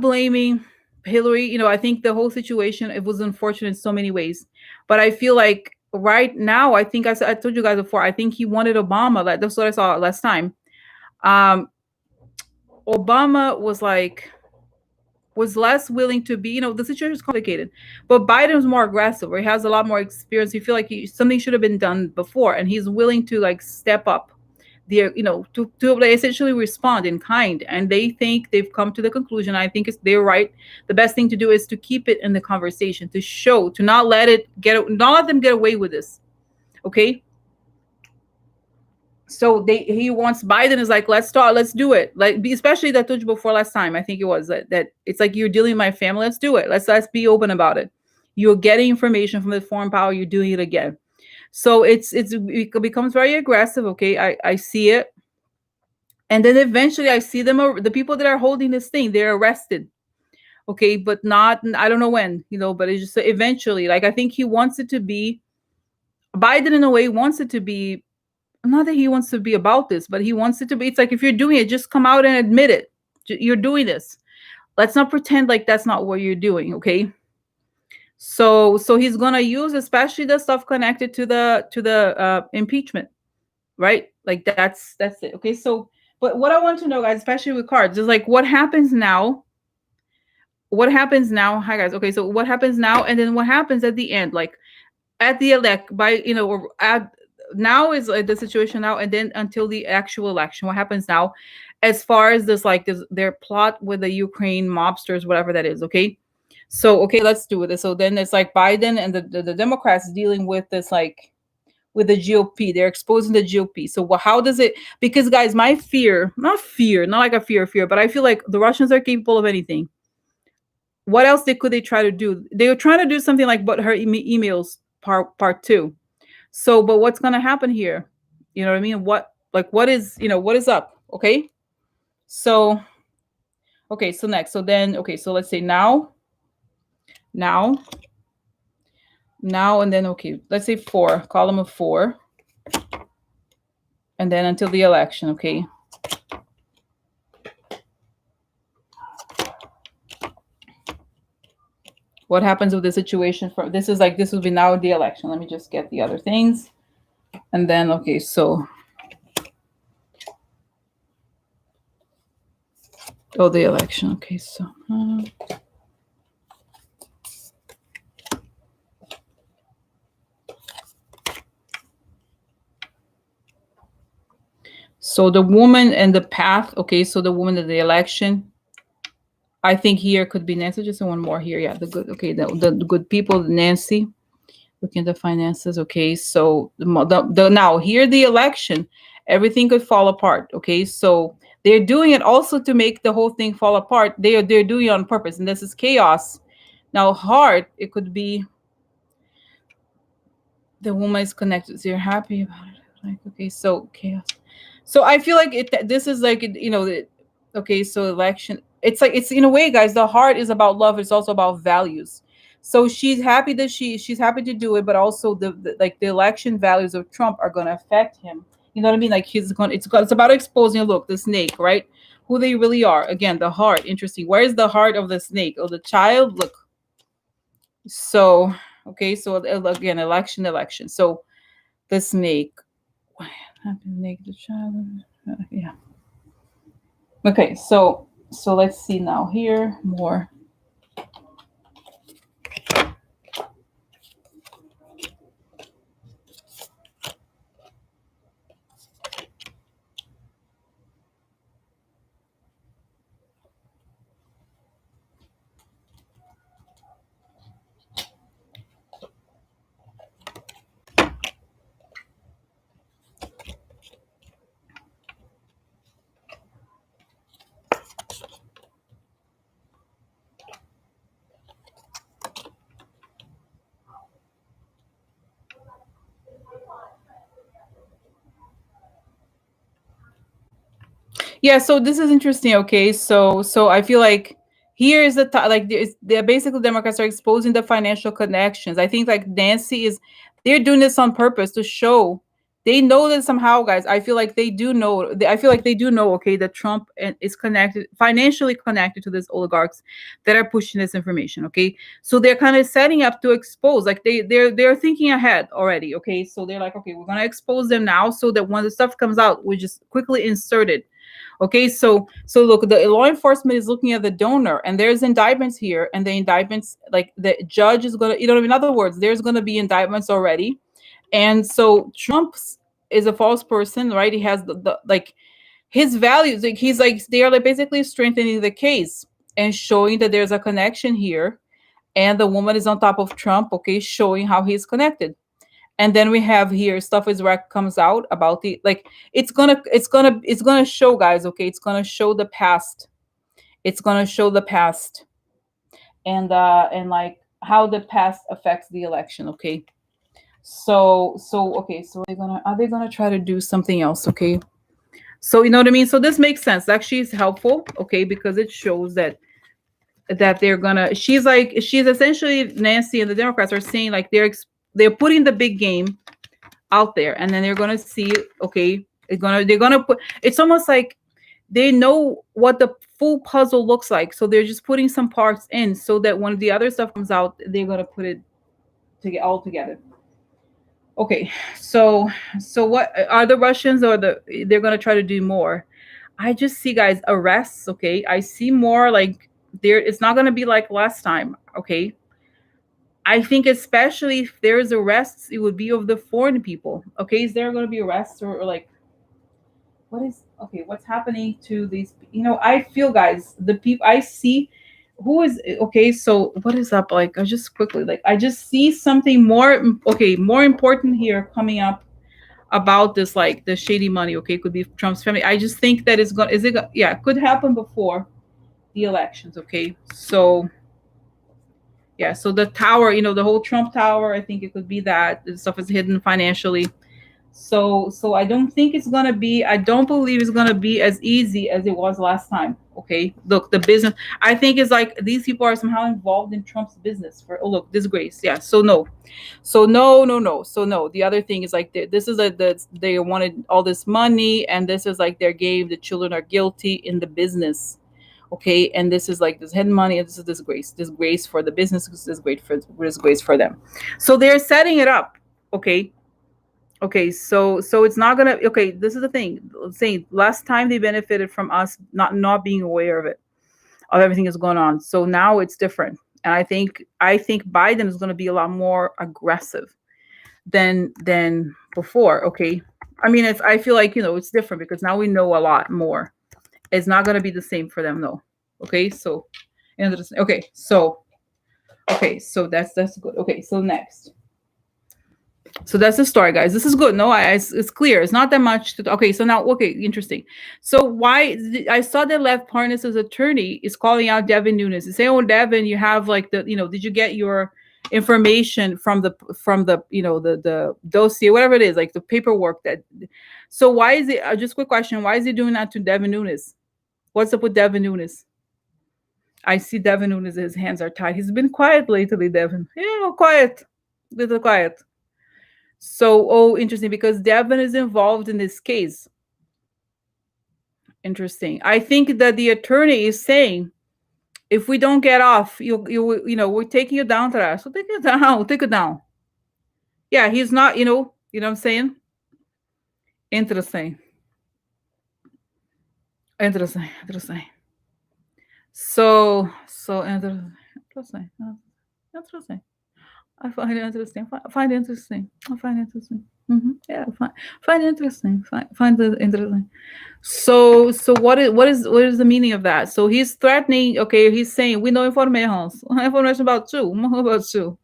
blaming Hillary. I think the whole situation, it was unfortunate in so many ways, but I feel like right now, I think I told you guys before. I think he wanted Obama. Like that's what I saw last time. Um, Obama was less willing to be. The situation is complicated, but Biden was more aggressive. Or he has a lot more experience. You feel like something should have been done before, and he's willing to like step up to like, essentially respond in kind. And they think they've come to the conclusion. I think they're right. The best thing to do is to keep it in the conversation, to show, to not let them get away with this. Okay. So he wants Biden is like, let's talk, let's do it. Like especially that I told you before last time. I think it was that it's like you're dealing with my family. Let's do it. Let's be open about it. You're getting information from the foreign power. You're doing it again. So it becomes very aggressive. Okay, I see it. And then eventually I see the people that are holding this thing, they're arrested. Okay, but not, I don't know when, but it's just eventually, like I think he wants it to be, Biden in a way wants it to be, not that he wants to be about this, but he wants it to be, it's like if you're doing it, just come out and admit it. You're doing this. Let's not pretend like that's not what you're doing, okay? So he's gonna use especially the stuff connected to the impeachment, right? Like that's it. Okay, so but what I want to know, guys, especially with cards, is like what happens now. What happens now? Hi guys. Okay, so what happens now, and then what happens at the end? Like at the elect by or at now is the situation now, and then until the actual election, what happens now, as far as their plot with the Ukraine mobsters, whatever that is. Okay, so okay, let's do this. So then it's like Biden and the Democrats dealing with this with the GOP. They're exposing the GOP. So how does it? Because guys, my fear, not like a fear, but I feel like the Russians are capable of anything. What else could they try to do? They were trying to do something like but her emails part two. So, but what's gonna happen here? You know what I mean? What is up? Okay. So okay, so next. So then okay, so let's say now, and then okay, let's say four, column of four, and then until the election, okay. What happens with the situation for this will be now the election. Let me just get the other things. And then okay, so the election. Okay, so the woman and the path. Okay, so the woman in the election. I think here could be Nancy. Just one more here. Yeah, the good. Okay, the good people. Nancy, looking at the finances. Okay, so the now here the election, everything could fall apart. Okay, so they're doing it also to make the whole thing fall apart. They're doing it on purpose, and this is chaos. Now, heart, it could be the woman is connected. So you're happy about it. Like okay, so chaos. So I feel like this is like okay, so election. It's like it's in a way, guys. The heart is about love. It's also about values. So she's happy that she's happy to do it, but also the election values of Trump are going to affect him. You know what I mean? Like it's about exposing. Look, the snake, right? Who they really are. Again, the heart. Interesting. Where is the heart of the snake or the child? Look. So okay, so again, election. So the snake. Negative child. Yeah. Okay, so let's see now here more. Yeah, so this is interesting. Okay, so I feel like here is the like they're basically Democrats are exposing the financial connections. I think like Nancy is they're doing this on purpose to show they know that somehow, guys. I feel like they do know. I feel like they do know. Okay, that Trump is connected financially connected to these oligarchs that are pushing this information. Okay, so they're kind of setting up to expose. Like they're thinking ahead already. Okay, so they're like, okay, we're gonna expose them now so that when the stuff comes out, we just quickly insert it. Okay, so look, the law enforcement is looking at the donor, and there's indictments here, and the indictments, like the judge is gonna, in other words, there's gonna be indictments already, and so Trump is a false person, right? He has the like his values, like he's like they are like basically strengthening the case and showing that there's a connection here, and the woman is on top of Trump, okay, showing how he's connected. And then we have here stuff is where comes out about the like it's gonna show, guys, okay, it's gonna show the past, it's gonna show the past, and like how the past affects the election. Okay, so okay, so are they gonna try to do something else? Okay, so you know what I mean, so this makes sense, actually it's helpful, okay, because it shows that they're gonna she's essentially Nancy and the Democrats are saying like they're putting the big game out there, and then they're gonna see, okay, they're gonna put, it's almost like they know what the full puzzle looks like, so they're just putting some parts in so that when the other stuff comes out, they're gonna put it to get all together. Okay, so what are the Russians, or they're gonna try to do more? I just see, guys, arrests. Okay, I see more like there. It's not gonna be like last time. Okay, I think especially if there's arrests, it would be of the foreign people. Okay, is there going to be arrests, or like what is okay? What's happening to these? I feel, guys, the people I see, who is okay. So what is up? Like I just quickly, like I just see something more. Okay, more important here coming up about this, like the shady money. Okay, could be Trump's family. I just think that it's going. Is it? Yeah, it could happen before the elections. Okay, so yeah, so the tower, the whole Trump Tower, I think it could be that the stuff is hidden financially. So I don't think it's gonna be. I don't believe it's gonna be as easy as it was last time. Okay, look, the business. I think it's like these people are somehow involved in Trump's business. For oh look, disgrace. Yeah. So no, no. So no. The other thing is like this is they wanted all this money, and this is like their game. The children are guilty in the business. Okay, and this is like this hidden money, and this is disgrace for the business, disgrace for them. So they're setting it up. Okay, okay, so it's not gonna. Okay, this is the thing. Saying last time they benefited from us not being aware of everything that's going on. So now it's different, and I think Biden is going to be a lot more aggressive than before. Okay, I mean, I feel like it's different because now we know a lot more. It's not going to be the same for them, no. Okay, so interesting. Okay, so that's good. Okay, so next. So that's the story, guys. This is good. No, it's clear. It's not that much. Okay, so now, okay, interesting. So why I saw that Lev Parnas's attorney is calling out Devin Nunes and say, "Oh, Devin, you have like did you get your information from the dossier, whatever it is, like the paperwork that?" So why is it? Just quick question: why is he doing that to Devin Nunes? What's up with Devin Nunes? I see Devin Nunes, his hands are tied. He's been quiet lately, Devin. Yeah, quiet. Little quiet. So, oh, interesting, because Devin is involved in this case. Interesting. I think that the attorney is saying, if we don't get off, we're taking you down to that. So take it down, take it down. Yeah, he's not, what I'm saying? Interesting. Interesting. So interesting. Interesting. I find it interesting. Find it interesting. I find it interesting. Yeah, find it interesting. Find it interesting. So what is the meaning of that? So he's threatening. Okay, he's saying we know information about you. About you.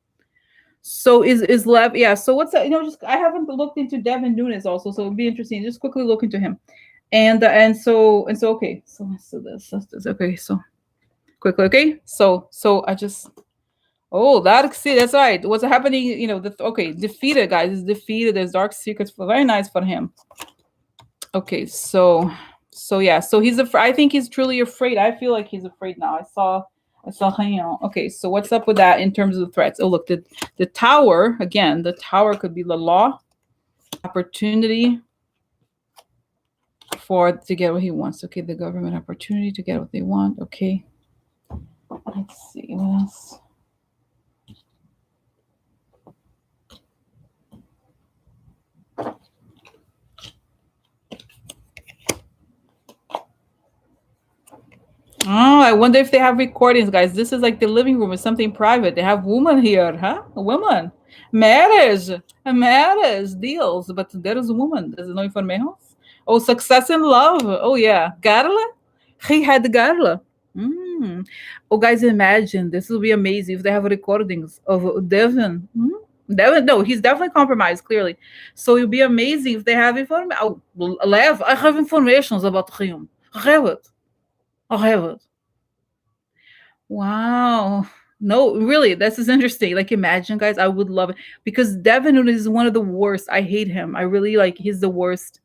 So is Lev? Yeah. So what's that? Just I haven't looked into Devin Nunes also, so it'd be interesting. Just quickly look into him, and so okay. So this okay. So quickly okay. So I just. Oh, Dark Sea. That's right. What's happening? Okay, defeated, guys. Is defeated. There's Dark Secrets. Very nice for him. Okay, so So yeah, so he's I think he's truly afraid. I feel like he's afraid now. I saw him. Okay, so what's up with that in terms of the threats? Oh look, the tower again. The tower could be the law, opportunity for to get what he wants. Okay, the government opportunity to get what they want. Okay, let's see what else. Oh, I wonder if they have recordings, guys. This is like the living room. It's something private. They have women here, huh? Women, marriage, marriage deals, but there is a woman. There's no information. Oh, success in love. Oh yeah, Garla. He had Garla. Mm. Oh, guys, imagine this will be amazing if they have recordings of Devin. Devin, no, he's definitely compromised. Clearly, so it'll be amazing if they have information. Oh, Lev, I have informations about him. I have it. I have it. Wow. No, really, this is interesting. Like, imagine, guys, I would love it because Devin Nunes is one of the worst. I hate him. I really like he's the worst.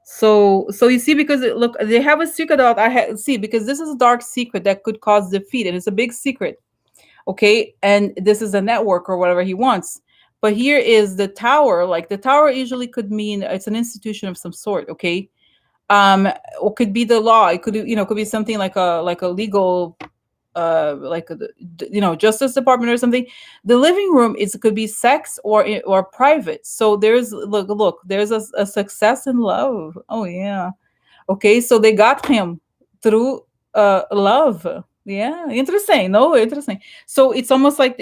So you see, because look, they have a secret out. See because this is a dark secret that could cause defeat, and it's a big secret. Okay, and this is a network or whatever he wants. But here is the tower. Like the tower usually could mean it's an institution of some sort. Okay, or could be the law. It could could be something like a legal like justice department or something. The living room is could be sex or private. So there's look there's a success in love. Oh yeah. Okay, so they got him through love. Yeah, interesting. No, interesting. So it's almost like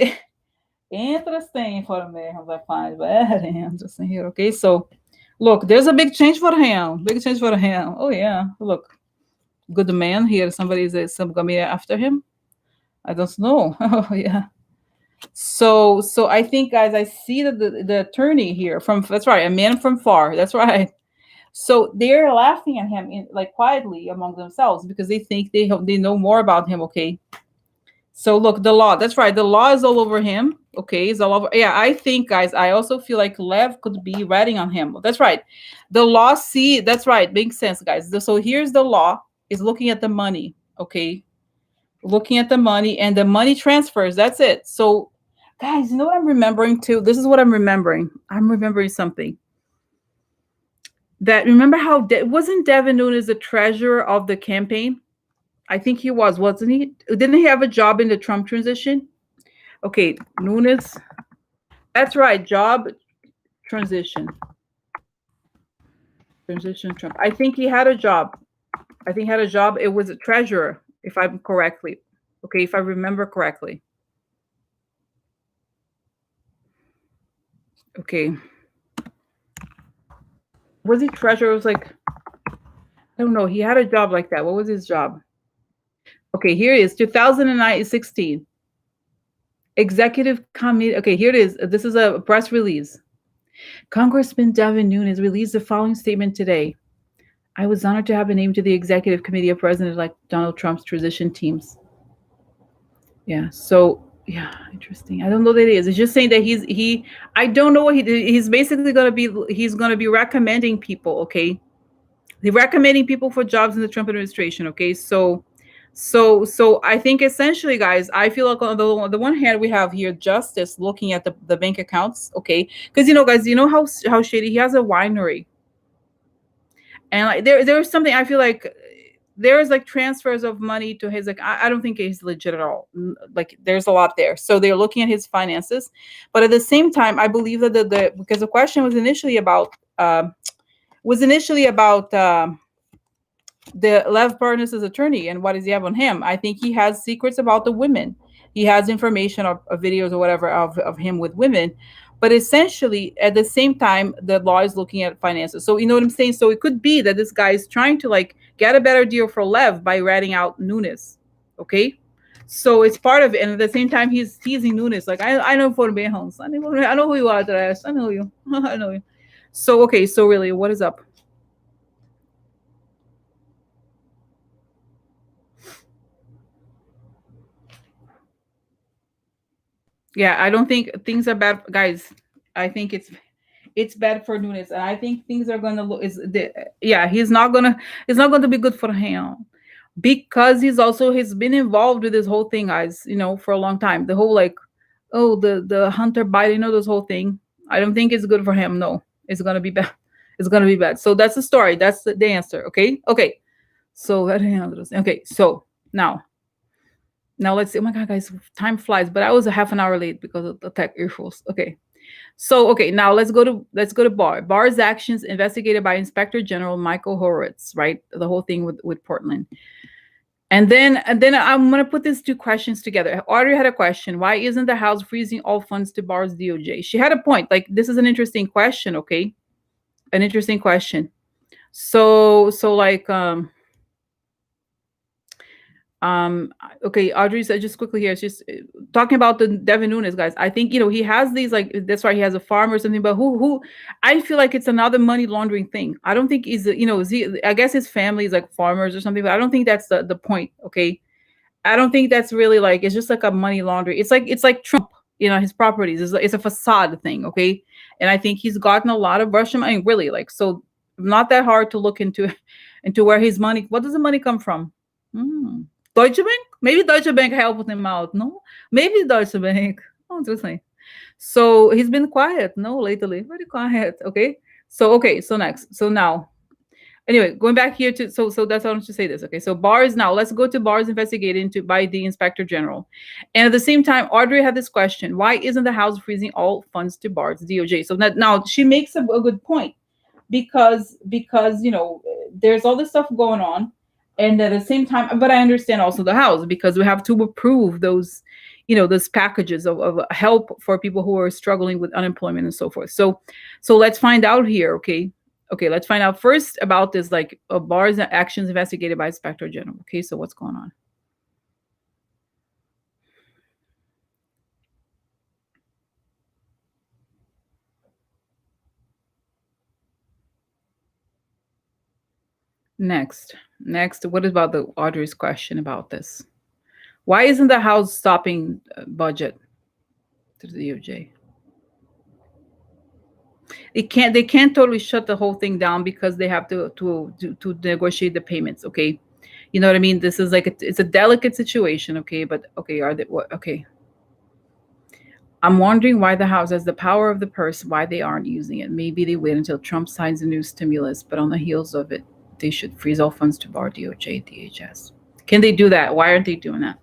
interesting for me. I find very interesting here. Okay, so look, there's a big change for him. Big change for him. Oh yeah, look, good man here. Somebody is some coming after him. I don't know. Oh yeah. So I think, guys, I see that the attorney here from that's right, a man from far. That's right. So they're laughing at him like quietly among themselves because they think they know more about him. Okay. So look, the law. That's right. The law is all over him. Okay, it's all over. Yeah, I think, guys. I also feel like Lev could be writing on him. That's right. The law. See, that's right. Makes sense, guys. So here's the law is looking at the money. Okay, looking at the money and the money transfers. That's it. So, guys, you know what I'm remembering too? This is what I'm remembering. I'm remembering something. That remember how wasn't Devin Nunes the treasurer of the campaign? I think he was, wasn't he? Didn't he have a job in the Trump transition? Okay, Nunes. That's right, job transition. Transition Trump. I think he had a job. I think he had a job. It was a treasurer, if I'm correctly. Okay, if I remember correctly. Okay. Was he treasurer? It was like I don't know. He had a job like that. What was his job? Okay, here it is. 2016. Executive committee. Okay, here it is. This is a press release. Congressman Devin Nunes released the following statement today. I was honored to have been named to the executive committee of President-elect Donald Trump's transition teams. Yeah. So yeah, interesting. I don't know that it is. It's just saying that he. I don't know what he's basically gonna be. He's gonna be recommending people. Okay, they're recommending people for jobs in the Trump administration. Okay, so I think essentially, guys, I feel like on the one hand we have here justice looking at the bank accounts. Okay, because guys, how shady he has a winery, and like there's something I feel like there's like transfers of money to his like I don't think he's legit at all. Like there's a lot there, so they're looking at his finances, but at the same time, I believe that the because the question was initially about. The Lev Parnas' attorney and what does he have on him. I think he has secrets about the women. He has information of videos or whatever of him with women. But essentially, at the same time, the law is looking at finances. So you know what I'm saying? So it could be that this guy is trying to like get a better deal for Lev by ratting out Nunes. Okay. So it's part of it. And at the same time, he's teasing Nunes. Like, I know for Homes. I know who you are, Andres. I know you. I know you. So okay, so really, what is up? Yeah, I don't think things are bad, guys. I think It's bad for Nunes, and I think things are gonna look yeah, he's not gonna, it's not going to be good for him because he's been involved with this whole thing, guys, for a long time. The whole like, oh, the Hunter Biden, this whole thing. I don't think it's good for him. No, it's gonna be bad. It's gonna be bad. So that's the story. That's the answer. Okay. Okay. So okay. So now, let's see. Oh my god, guys, time flies. But I was a half an hour late because of the tech issues. Okay. So okay, now let's go to Barr. Barr's actions investigated by Inspector General Michael Horowitz, right? The whole thing with Portland. And then I'm gonna put these two questions together. Audrey had a question. Why isn't the House freezing all funds to Barr's DOJ? She had a point. Like, this is an interesting question, okay? An interesting question. So like um okay, Audrey said just quickly here, she's talking about the Devin Nunes, guys. I think he has these, like, that's why he has a farm or something, but who I feel like it's another money laundering thing. I don't think he's is he, I guess his family is like farmers or something, but I don't think that's the point, okay? I don't think that's really, like, it's just like a money laundry. It's like Trump, his properties. It's a facade thing, okay? And I think he's gotten a lot of Russian money, really, like, so not that hard to look into into where his money, what does the money come from? Hmm. Deutsche Bank? Maybe Deutsche Bank helped him out. No? Maybe Deutsche Bank. Oh, interesting. So he's been quiet, no, lately. Very quiet. Okay. So next. So now, anyway, going back here to, so that's why I want to say this. Okay, so Barr's, now let's go to Barr's investigated into by the Inspector General. And at the same time, Audrey had this question: why isn't the House freezing all funds to Barr's DOJ? So that, now she makes a good point, because there's all this stuff going on, and at the same time, but I understand also the House, because we have to approve those packages of help for people who are struggling with unemployment and so forth. So let's find out here. Okay. Okay, let's find out first about this, like, Barr's actions investigated by Inspector General. Okay, so what's going on? Next, what about the Audrey's question about this? Why isn't the House stopping budget to the DOJ? They can't totally shut the whole thing down because they have to negotiate the payments. Okay, you know what I mean. This is like it's a delicate situation. Okay, but okay, are they what? Okay, I'm wondering why the House has the power of the purse, why they aren't using it. Maybe they wait until Trump signs a new stimulus, but on the heels of it, they should freeze all funds to bar DOJ, DHS. Can they do that? Why aren't they doing that?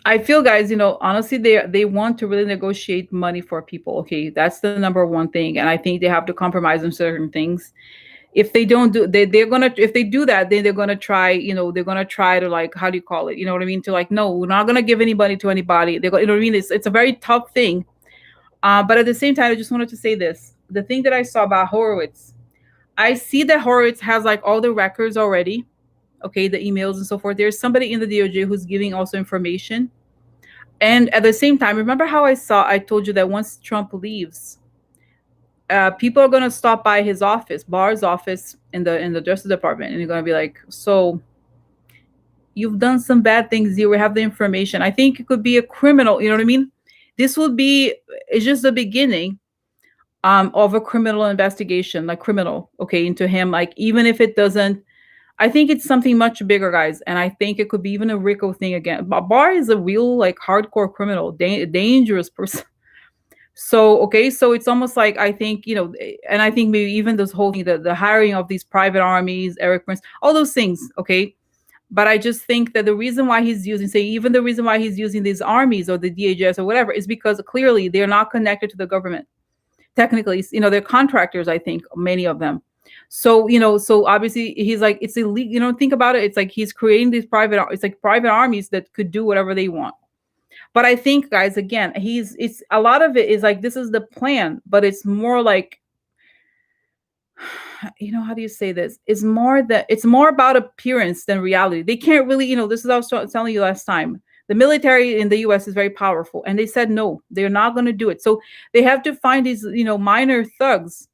I feel, guys, honestly, they want to really negotiate money for people. Okay, that's the number one thing, and I think they have to compromise on certain things. If they don't do, they're gonna, if they do that, then they're gonna try. They're gonna try to, like, how do you call it? You know what I mean? To, like, no, we're not gonna give anybody to anybody. They're going, you know what I mean? It's a very tough thing. But at the same time, I just wanted to say this: the thing that I saw about Horowitz, I see that Horowitz has, like, all the records already. Okay, the emails and so forth. There's somebody in the DOJ who's giving also information. And at the same time, remember how I told you that once Trump leaves, people are gonna stop by his office, Barr's office in the Justice Department, and they're gonna be like, "So you've done some bad things here. We have the information." I think it could be a criminal. You know what I mean? This would be, it's just the beginning of a criminal investigation, like criminal, okay, into him. Like, even if it doesn't, I think it's something much bigger, guys. And I think it could be even a Rico thing again. Barr is a real, like, hardcore criminal, dangerous person. So, okay, so it's almost like, I think, and I think maybe even this whole thing, the hiring of these private armies, Eric Prince, all those things, okay. But I just think that the reason why he's using, say, even the reason why he's using these armies or the DHS or whatever, is because clearly they're not connected to the government. Technically, they're contractors, I think, many of them. So, so obviously he's like, it's illegal. Think about it. It's like he's creating these it's like private armies that could do whatever they want. But I think, guys, again, it's a lot of it is like, this is the plan, but it's more like, how do you say this? It's more about appearance than reality. They can't really, this is what I was telling you last time. The military in the US is very powerful, and they said no, they're not going to do it. So they have to find these, minor thugs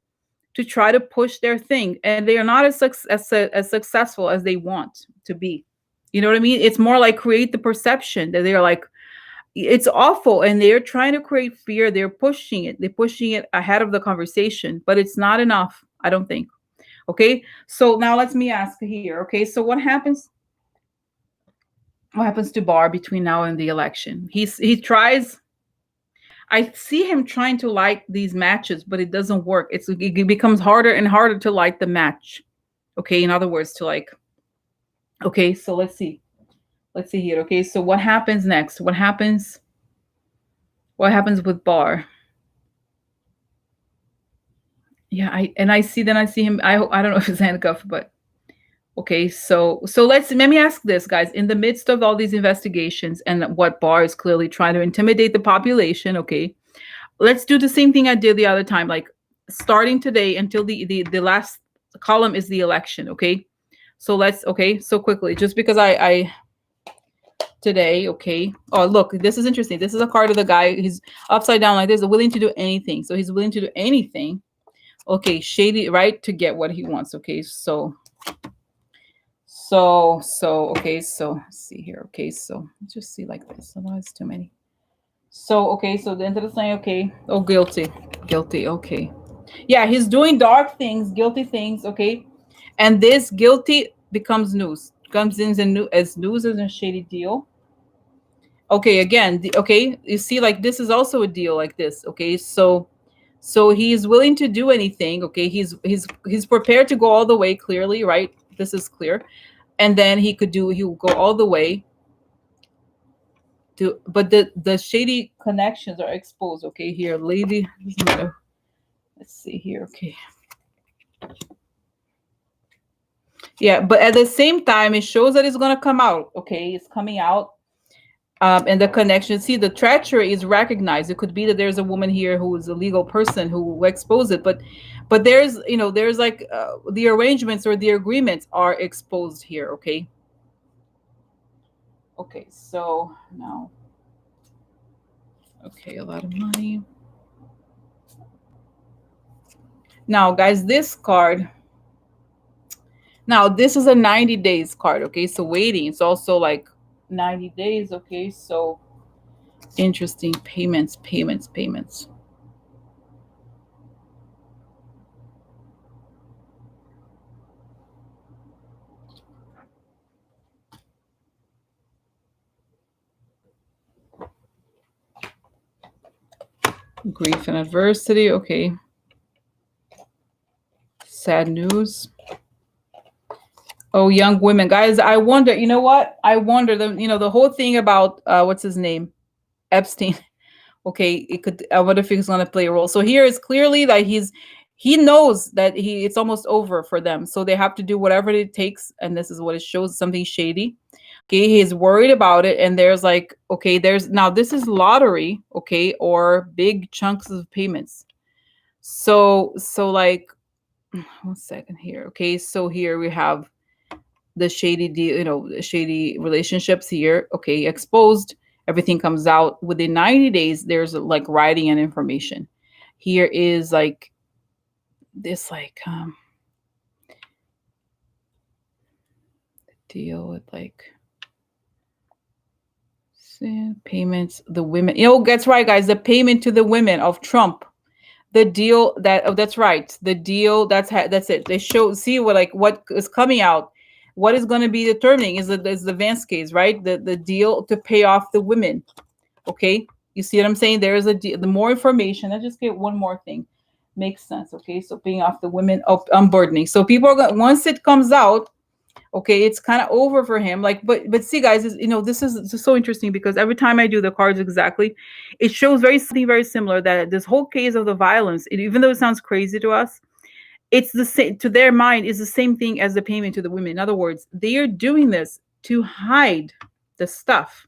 to try to push their thing, and they are not as successful as they want. to be. You know what I mean? It's more like create the perception that they're like, it's awful, and they're trying to create fear. They're pushing it. They're pushing it ahead of the conversation, but it's not enough, I don't think. Okay, so now let me ask here. Okay, so what happens to Barr between now and the election? He tries. I see him trying to light these matches, but it doesn't work. It becomes harder and harder to light the match. Okay, in other words, to like. Okay, so let's see. Let's see here. Okay, so what happens next? What happens? What happens with Barr? Yeah, I see. Then I see him. I don't know if it's handcuffed, but okay. So let me ask this, guys. In the midst of all these investigations and what Barr is clearly trying to intimidate the population. Okay, let's do the same thing I did the other time. Like starting today until the last column is the election. Okay, so let's. Okay, so quickly, just because I today. Okay. Oh, look, this is interesting. This is a card of the guy. He's upside down like this, willing to do anything. So he's willing to do anything. Okay, shady, right, to get what he wants. Okay, okay, so let's see here. Okay, so let's just see like this. Otherwise, too many. So okay, so the end of the thing. Okay, oh, guilty. Okay, yeah, he's doing dark things, guilty things. Okay, and this guilty becomes news, comes in as news as a shady deal. Okay, again, okay, you see, like this is also a deal like this. Okay, so he's willing to do anything. Okay, he's prepared to go all the way. Clearly, right? This is clear. And then he will go all the way to, but the shady connections are exposed. Okay, here, lady. Let's see here. Okay, yeah, but at the same time, it shows that it's gonna come out. Okay, it's coming out. And the connection, see, the treachery is recognized. It could be that there's a woman here who is a legal person who will expose it, but there's like the arrangements or the agreements are exposed here. Okay, so now, okay, a lot of money. Now, guys, this card, now this is a 90 days card. Okay, so waiting, it's also like 90 days. Okay, so interesting. Payments. Grief and adversity. Okay, sad news. Oh, young women, guys. I wonder. You know what? I wonder. The whole thing about what's his name, Epstein. Okay, it could. I wonder if he's going to play a role. So here is clearly that he knows that it's almost over for them. So they have to do whatever it takes, and this is what it shows. Something shady. Okay, he's worried about it, and there's like, okay, there's now this is lottery. Okay, or big chunks of payments. So like, 1 second here. Okay, so here we have the shady deal, the shady relationships here. Okay, exposed. Everything comes out within 90 days. There's like writing and information. Here is like this, like deal with like payments. The women, that's right, guys. The payment to the women of Trump. The deal that's right. The deal that's it. They see what is coming out. What is going to be determining is the Vance case, right? The deal to pay off the women. Okay, you see what I'm saying? There is a deal. The more information. Let's just get one more thing. Makes sense. Okay, so paying off the women, unburdening. So people are going, once it comes out. Okay, it's kind of over for him. Like, but see, guys, this is so interesting because every time I do the cards exactly, it shows something very similar. That this whole case of the violence, even though it sounds crazy to us, it's the same to their mind. Is the same thing as the payment to the women. In other words, they are doing this to hide the stuff.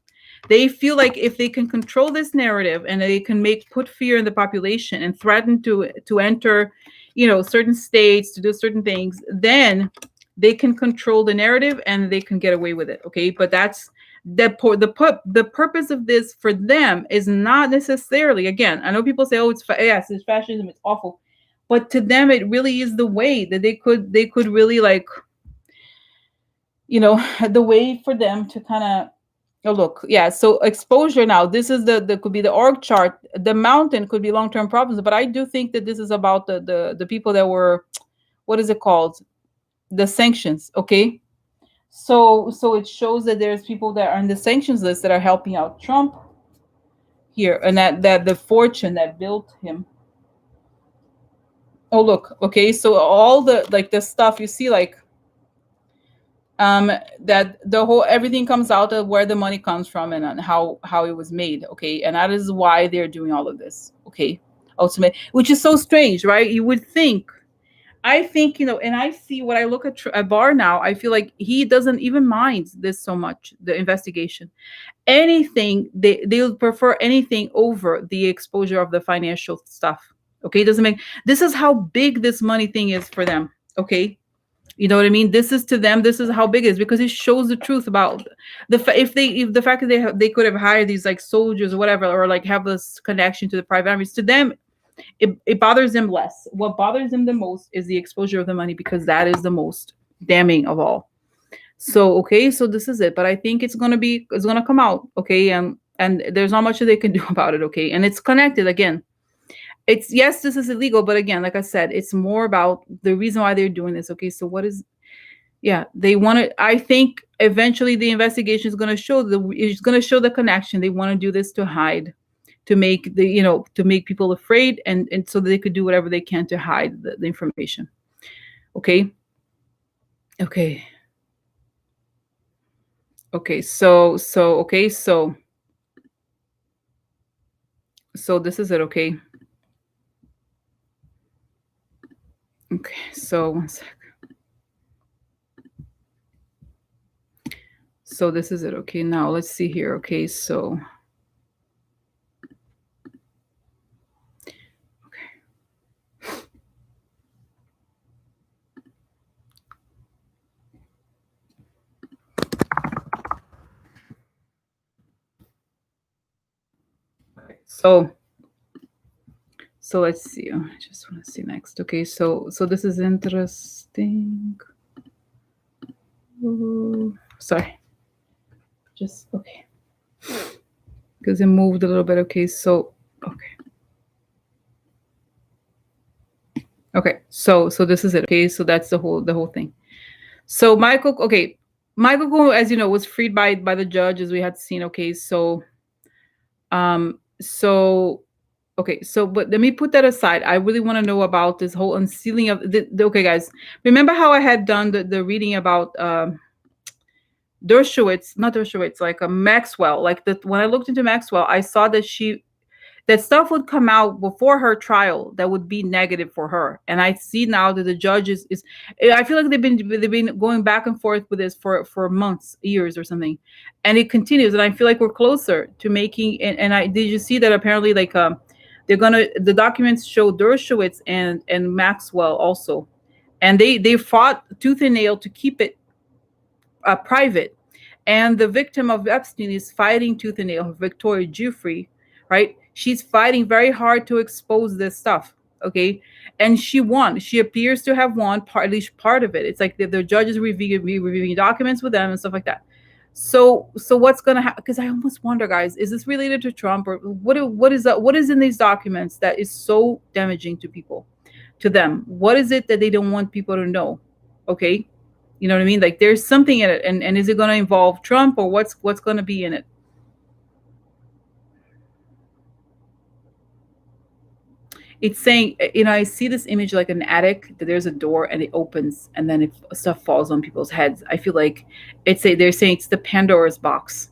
They feel like if they can control this narrative and they can put fear in the population and threaten to enter, certain states to do certain things, then they can control the narrative and they can get away with it. Okay, but that's the purpose of this for them is not necessarily. Again, I know people say, "Oh, it's fascism, it's awful," but to them, it really is the way that they could really like you know, the way for them to kind of, oh look, yeah, so exposure. Now this is the could be the org chart. The mountain could be long-term problems, but I do think that this is about the people that were, what is it called, the sanctions. Okay, so it shows that there's people that are in the sanctions list that are helping out Trump here, and that the fortune that built him. Oh look, okay, so all the, like, the stuff you see, like, um that the whole, everything comes out of where the money comes from, and on how it was made. Okay, and that is why they're doing all of this. Okay, ultimate, which is so strange, right? You would think, I think, and I see, when I look at Barr now, I feel like he doesn't even mind this so much, the investigation. Anything, they would prefer anything over the exposure of the financial stuff. Okay, it doesn't make, this is how big this money thing is for them. Okay, you know what I mean? This is, to them, this is how big it is, because it shows the truth about if the fact that they could have hired these, like, soldiers or whatever, or like have this connection to the private armies. To them, it bothers them less. What bothers them the most is the exposure of the money, because that is the most damning of all. So okay, so this is it. But I think it's gonna come out. Okay, and there's not much that they can do about it. Okay, and it's connected again. It's, yes, this is illegal, but again, like I said, it's more about the reason why they're doing this. Okay, so what is, yeah, they want to, I think eventually the investigation is going to show the connection. They want to do this to hide, to make to make people afraid, and so that they could do whatever they can to hide the information. Okay, okay, okay, so this is it. Okay, okay, so one sec. So this is it. Okay, now let's see here. Okay, so so so let's see. I just want to see next. Okay, so this is interesting. Ooh, sorry, just okay, because it moved a little bit. Okay, so so this is it. Okay, so that's the whole thing. So Michael Cohen, as you know, was freed by the judge, as we had seen. Okay, so okay, so but let me put that aside. I really want to know about this whole unsealing of okay, guys. Remember how I had done the reading about Dershowitz, not Dershowitz, like a Maxwell. Like, that when I looked into Maxwell, I saw that stuff would come out before her trial that would be negative for her. And I see now that the judge is I feel like they've been going back and forth with this for months, years or something. And it continues. And I feel like we're closer to making, and I did you see that apparently, like, the documents show Dershowitz and Maxwell also. And they fought tooth and nail to keep it private. And the victim of Epstein is fighting tooth and nail, Victoria Giuffre, right? She's fighting very hard to expose this stuff. Okay. And she won. She appears to have won, at least part of it. It's like the judge is reviewing documents with them and stuff like that. So what's gonna happen? Because I almost wonder, guys, is this related to Trump, or what is that? What is in these documents that is so damaging to people, to them? What is it that they don't want people to know? Okay, you know what I mean? Like, there's something in it, and is it going to involve Trump, or what's going to be in it? It's saying, I see this image like an attic, that there's a door and it opens, and then stuff falls on people's heads. I feel like they're saying it's the Pandora's box.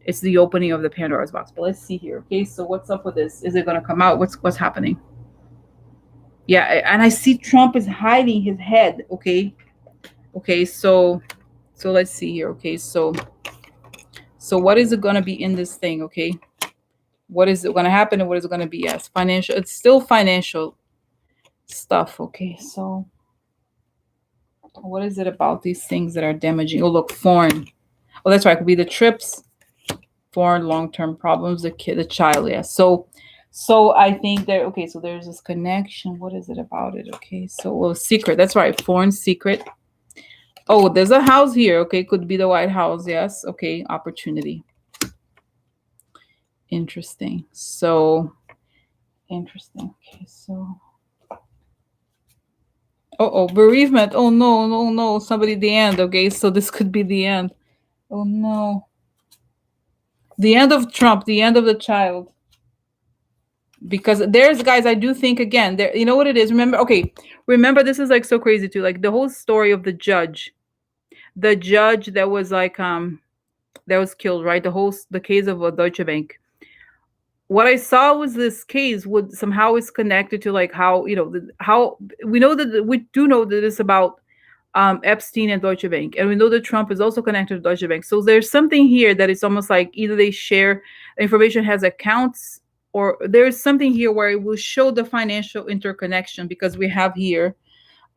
It's the opening of the Pandora's box. But let's see here. Okay, so what's up with this? Is it going to come out? What's happening? Yeah, and I see Trump is hiding his head. Okay, so let's see here. Okay, so what is it going to be in this thing? Okay, what is it going to happen, and what is it going to be? Yes, financial. It's still financial stuff. Okay, so what is it about these things that are damaging? Oh, look, foreign. Oh, that's right. It could be the trips, foreign long-term problems, the child. Yeah. So I think that, okay, so there's this connection. What is it about it? Okay, so, well, secret. That's right, foreign secret. Oh, there's a house here. Okay, could be the White House. Yes. Okay, opportunity. Interesting. So interesting. Okay, so oh, bereavement. Oh no, no, no. Somebody the end. Okay, so this could be the end. Oh no. The end of Trump, the end of the child. Because there's guys, I do think again, there you know what it is. Remember, okay, remember this is like so crazy too. Like the whole story of the judge. The judge that was like that was killed, right? The case of Deutsche Bank. What I saw was this case would somehow is connected to like how how we know that we do know that it's about Epstein and Deutsche Bank, and we know that Trump is also connected to Deutsche Bank. So there's something here that is almost like either they share information has accounts, or there's something here where it will show the financial interconnection because we have here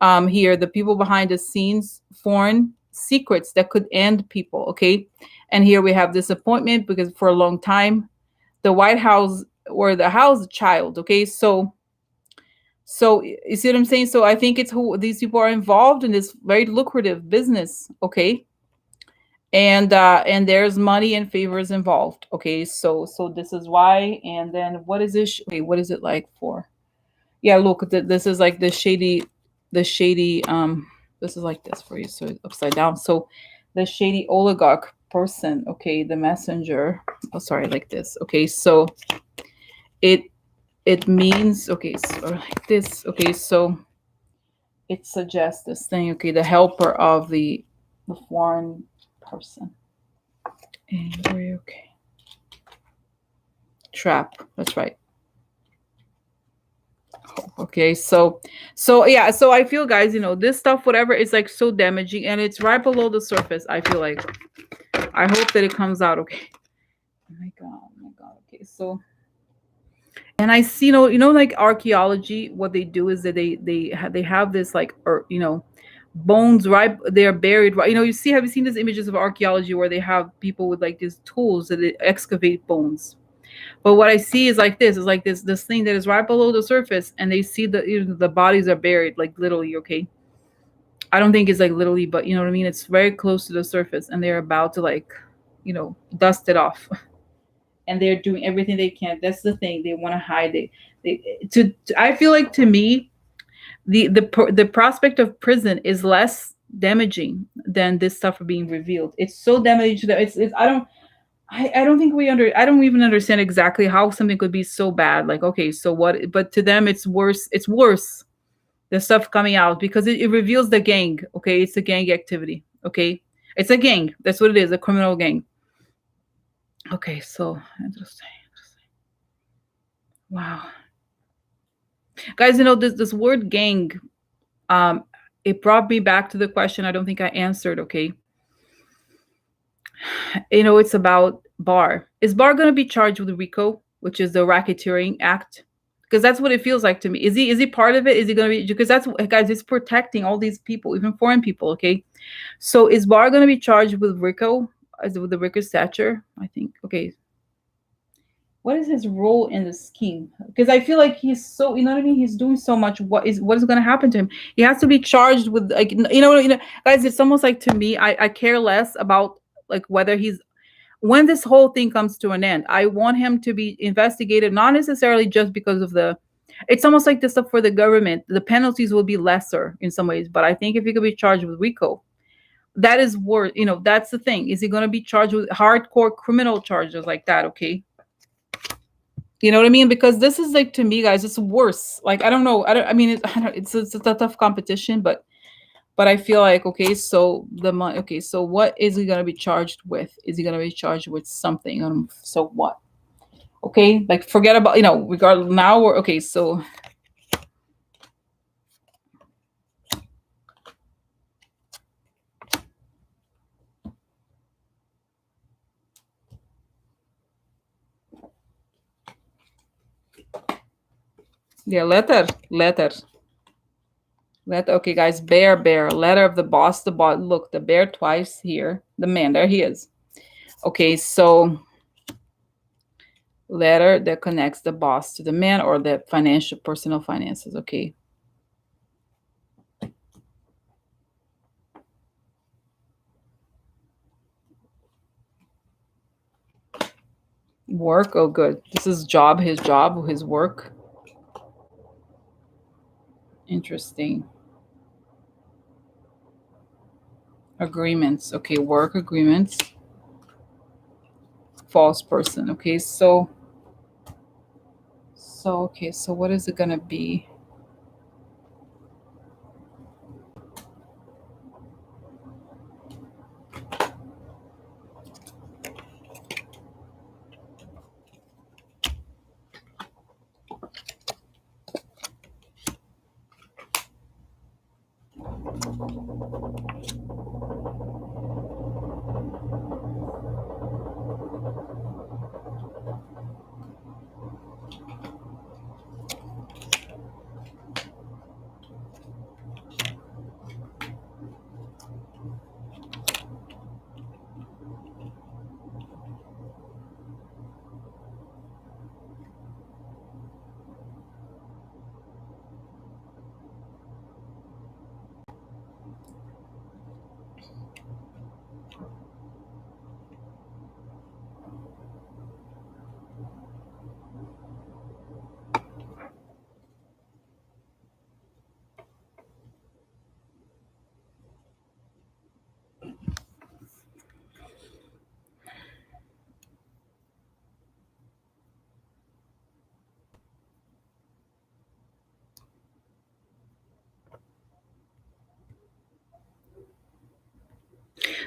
the people behind the scenes, foreign secrets that could end people. Okay, and here we have disappointment because for a long time the White House or the House child. Okay, so you see what I'm saying? So I think it's who these people are involved in this very lucrative business. Okay, and there's money and favors involved. Okay, so this is why. And then what is this? Okay, what is it like for? Yeah, look, this is like the shady. This is like this for you. So upside down. So the shady oligarch person. Okay, the messenger. Oh, sorry, like this. Okay, so it it means okay, so like this. Okay, so it suggests this thing. Okay, the helper of the foreign person. And okay, trap. That's right. Okay, so yeah, so I feel guys, this stuff, whatever, is like so damaging, and it's right below the surface. I feel like I hope that it comes out okay. Oh my god, oh my god. Okay, so and I see, like archaeology, what they do is that they have this like bones right, they're buried right. You see, have you seen these images of archaeology where they have people with like these tools that they excavate bones? But what I see is like this, is like this thing that is right below the surface, and they see the bodies are buried like literally. Okay, I don't think it's like literally, but you know what I mean. It's very close to the surface, and they're about to like, dust it off, and they're doing everything they can. That's the thing, they want to hide it. I feel like, to me, the prospect of prison is less damaging than this stuff being revealed. It's so damaging that it's I don't think I don't even understand exactly how something could be so bad. Like, okay, so what? But to them, it's worse. It's worse. The stuff coming out because it reveals the gang. Okay, it's a gang activity. Okay, it's a gang. That's what it is. A criminal gang. Okay, so interesting. Wow, guys, this word gang. Um, it brought me back to the question. I don't think I answered. Okay, it's about Barr. Is Barr going to be charged with RICO, which is the Racketeering Act? Because that's what it feels like to me. Is he part of it? Is he going to be? Because that's, guys, it's protecting all these people, even foreign people. Okay, so is Barr going to be charged with RICO, with the RICO stature? I think. Okay, what is his role in the scheme? Because I feel like he's so, you know what I mean. He's doing so much. What is going to happen to him? He has to be charged with, like, guys. It's almost like, to me, I care less about like whether he's, when this whole thing comes to an end, I want him to be investigated, not necessarily just because of the. It's almost like this stuff for the government. The penalties will be lesser in some ways, but I think if he could be charged with RICO, that is worth. That's the thing. Is he going to be charged with hardcore criminal charges like that? Okay, you know what I mean? Because this is like, to me, guys, it's worse. Like, I don't know. I don't. I mean, it's a tough competition, but I feel like, okay, so the money. Okay, so what is he gonna be charged with? Is he gonna be charged with something? So what? Okay, like, forget about, regard now, or okay, so yeah, letter. Okay, guys, bear, letter of the boss. The boss. Look, the bear twice here. The man, there he is. Okay, so letter that connects the boss to the man, or the financial, personal finances. Okay. Work. Oh, good. This is job. His job. His work. Interesting. Agreements. Okay, work agreements. False person. Okay, okay, so what is it gonna be?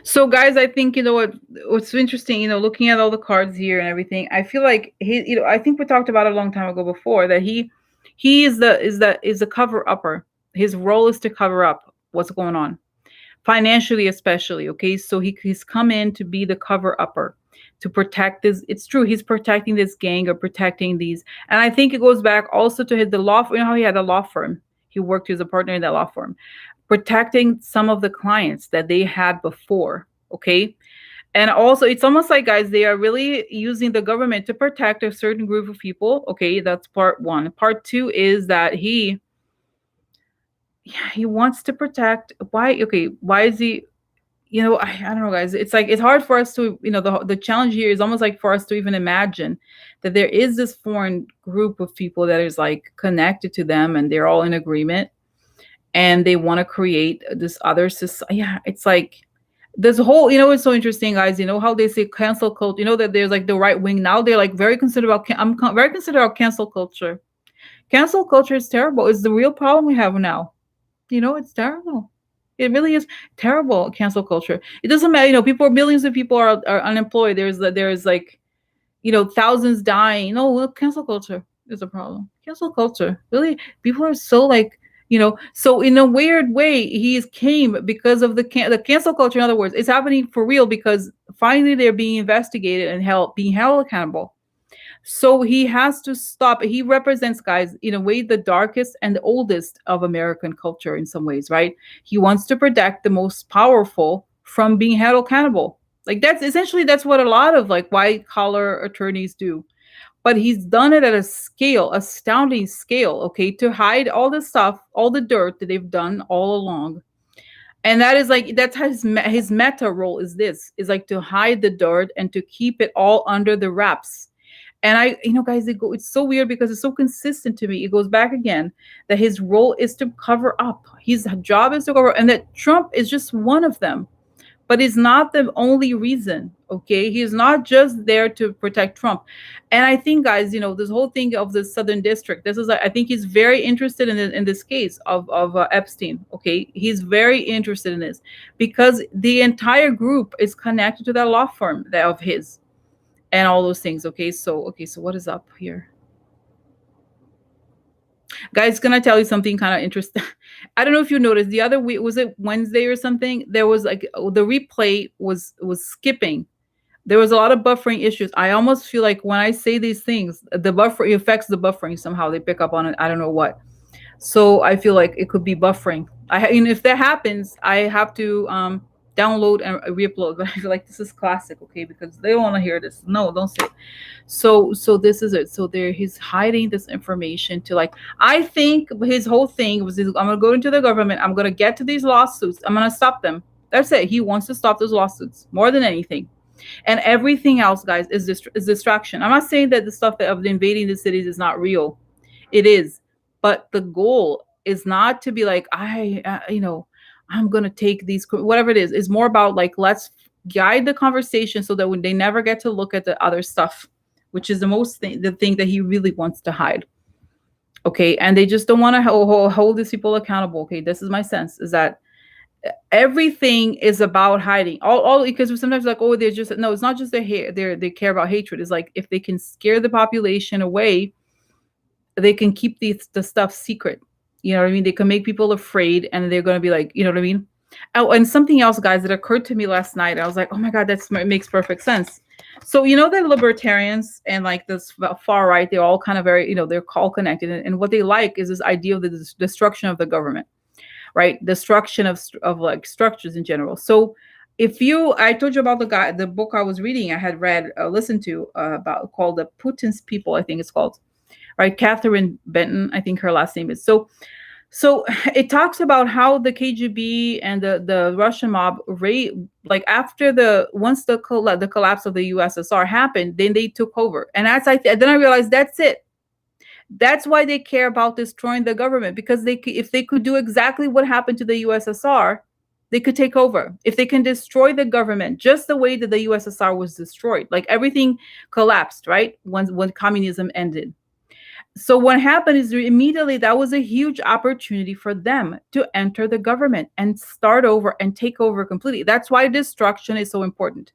So, guys, I think what's interesting. Looking at all the cards here and everything, I feel like I think we talked about it a long time ago before that he is the cover upper. His role is to cover up what's going on financially, especially. Okay, so he's come in to be the cover upper to protect this. It's true, he's protecting this gang or protecting these, and I think it goes back also to the law. How he had a law firm. He worked as a partner in that law firm protecting some of the clients that they had before. Okay. And also, it's almost like, guys, they are really using the government to protect a certain group of people. Okay. That's part one. Part two is that he wants to protect. Why? Okay. Why is he? I don't know, guys. It's like it's hard for us to, the challenge here is almost like for us to even imagine that there is this foreign group of people that is like connected to them and they're all in agreement and they want to create this other society. Yeah, it's like this whole, it's so interesting, guys. You know how they say cancel culture. You know that there's like the right wing now. They're like very concerned about. Very concerned about cancel culture. Cancel culture is terrible. It's the real problem we have now. It's terrible. It really is terrible. Cancel culture. It doesn't matter. Millions of people are unemployed. There's like thousands dying. No, look, cancel culture is a problem. Cancel culture. Really, people are so like, so in a weird way, he's came because of the cancel culture. In other words, it's happening for real because finally they're being investigated and being held accountable. So he has to stop. He represents, guys, in a way, the darkest and the oldest of American culture in some ways, right? He wants to protect the most powerful from being held accountable. Like that's what a lot of like white collar attorneys do. But he's done it at a scale, astounding scale, okay, to hide all the stuff, all the dirt that they've done all along. And that is like that's how his meta role is like to hide the dirt and to keep it all under the wraps. And guys, it's so weird because it's so consistent to me. It goes back again that his role is to cover up. His job is to cover, and that Trump is just one of them, but it's not the only reason. Okay, he's not just there to protect Trump. And I think, guys, this whole thing of the Southern District. This is, I think, he's very interested in this case of Epstein. Okay, he's very interested in this because the entire group is connected to that law firm of his and all those things. So what is up here? Guys, gonna tell you something kind of interesting. I don't know if you noticed the other week, was it Wednesday or something? There was like the replay was skipping. There was a lot of buffering issues. I almost feel like when I say these things, the buffer it affects the buffering somehow. They pick up on it. I don't know what. So I feel like it could be buffering. If that happens, I have to download and re-upload. But I feel like this is classic, okay? Because they don't want to hear this. No, don't say it. So this is it. So he's hiding this information to like. I think his whole thing was, I'm gonna go into the government. I'm gonna get to these lawsuits. I'm gonna stop them. That's it. He wants to stop those lawsuits more than anything. And everything else, guys, is distraction. I'm not saying that the stuff of invading the cities is not real. It is, but the goal is not to be like I'm gonna take these whatever it is. It's more about like let's guide the conversation so that when they never get to look at the other stuff, which is the thing that he really wants to hide. Okay, and they just don't want to hold these people accountable. Okay, this is my sense is that everything is about hiding all because sometimes like oh they're just no, it's not just they care about hatred. It's like if they can scare the population away, they can keep the stuff secret. You know what I mean? They can make people afraid, and they're going to be like, you know what I mean? Oh, and something else, guys, that occurred to me last night. I was like, oh my god, it makes perfect sense. So you know the libertarians and like this far right, they're all kind of very, they're all connected, and what they like is this idea of the destruction of the government, right? Destruction of like structures in general. So if you, I told you about the book I was reading, I had read, listened to about called the Putin's People, I think it's called, right? Catherine Benton, I think her last name is. So it talks about how the KGB and the Russian mob like after once the collapse of the USSR happened, then they took over, and then I realized that's it. That's why they care about destroying the government, because if they could do exactly what happened to the USSR, they could take over. If they can destroy the government just the way that the USSR was destroyed, like everything collapsed, right? When communism ended. So what happened is immediately that was a huge opportunity for them to enter the government and start over and take over completely. That's why destruction is so important.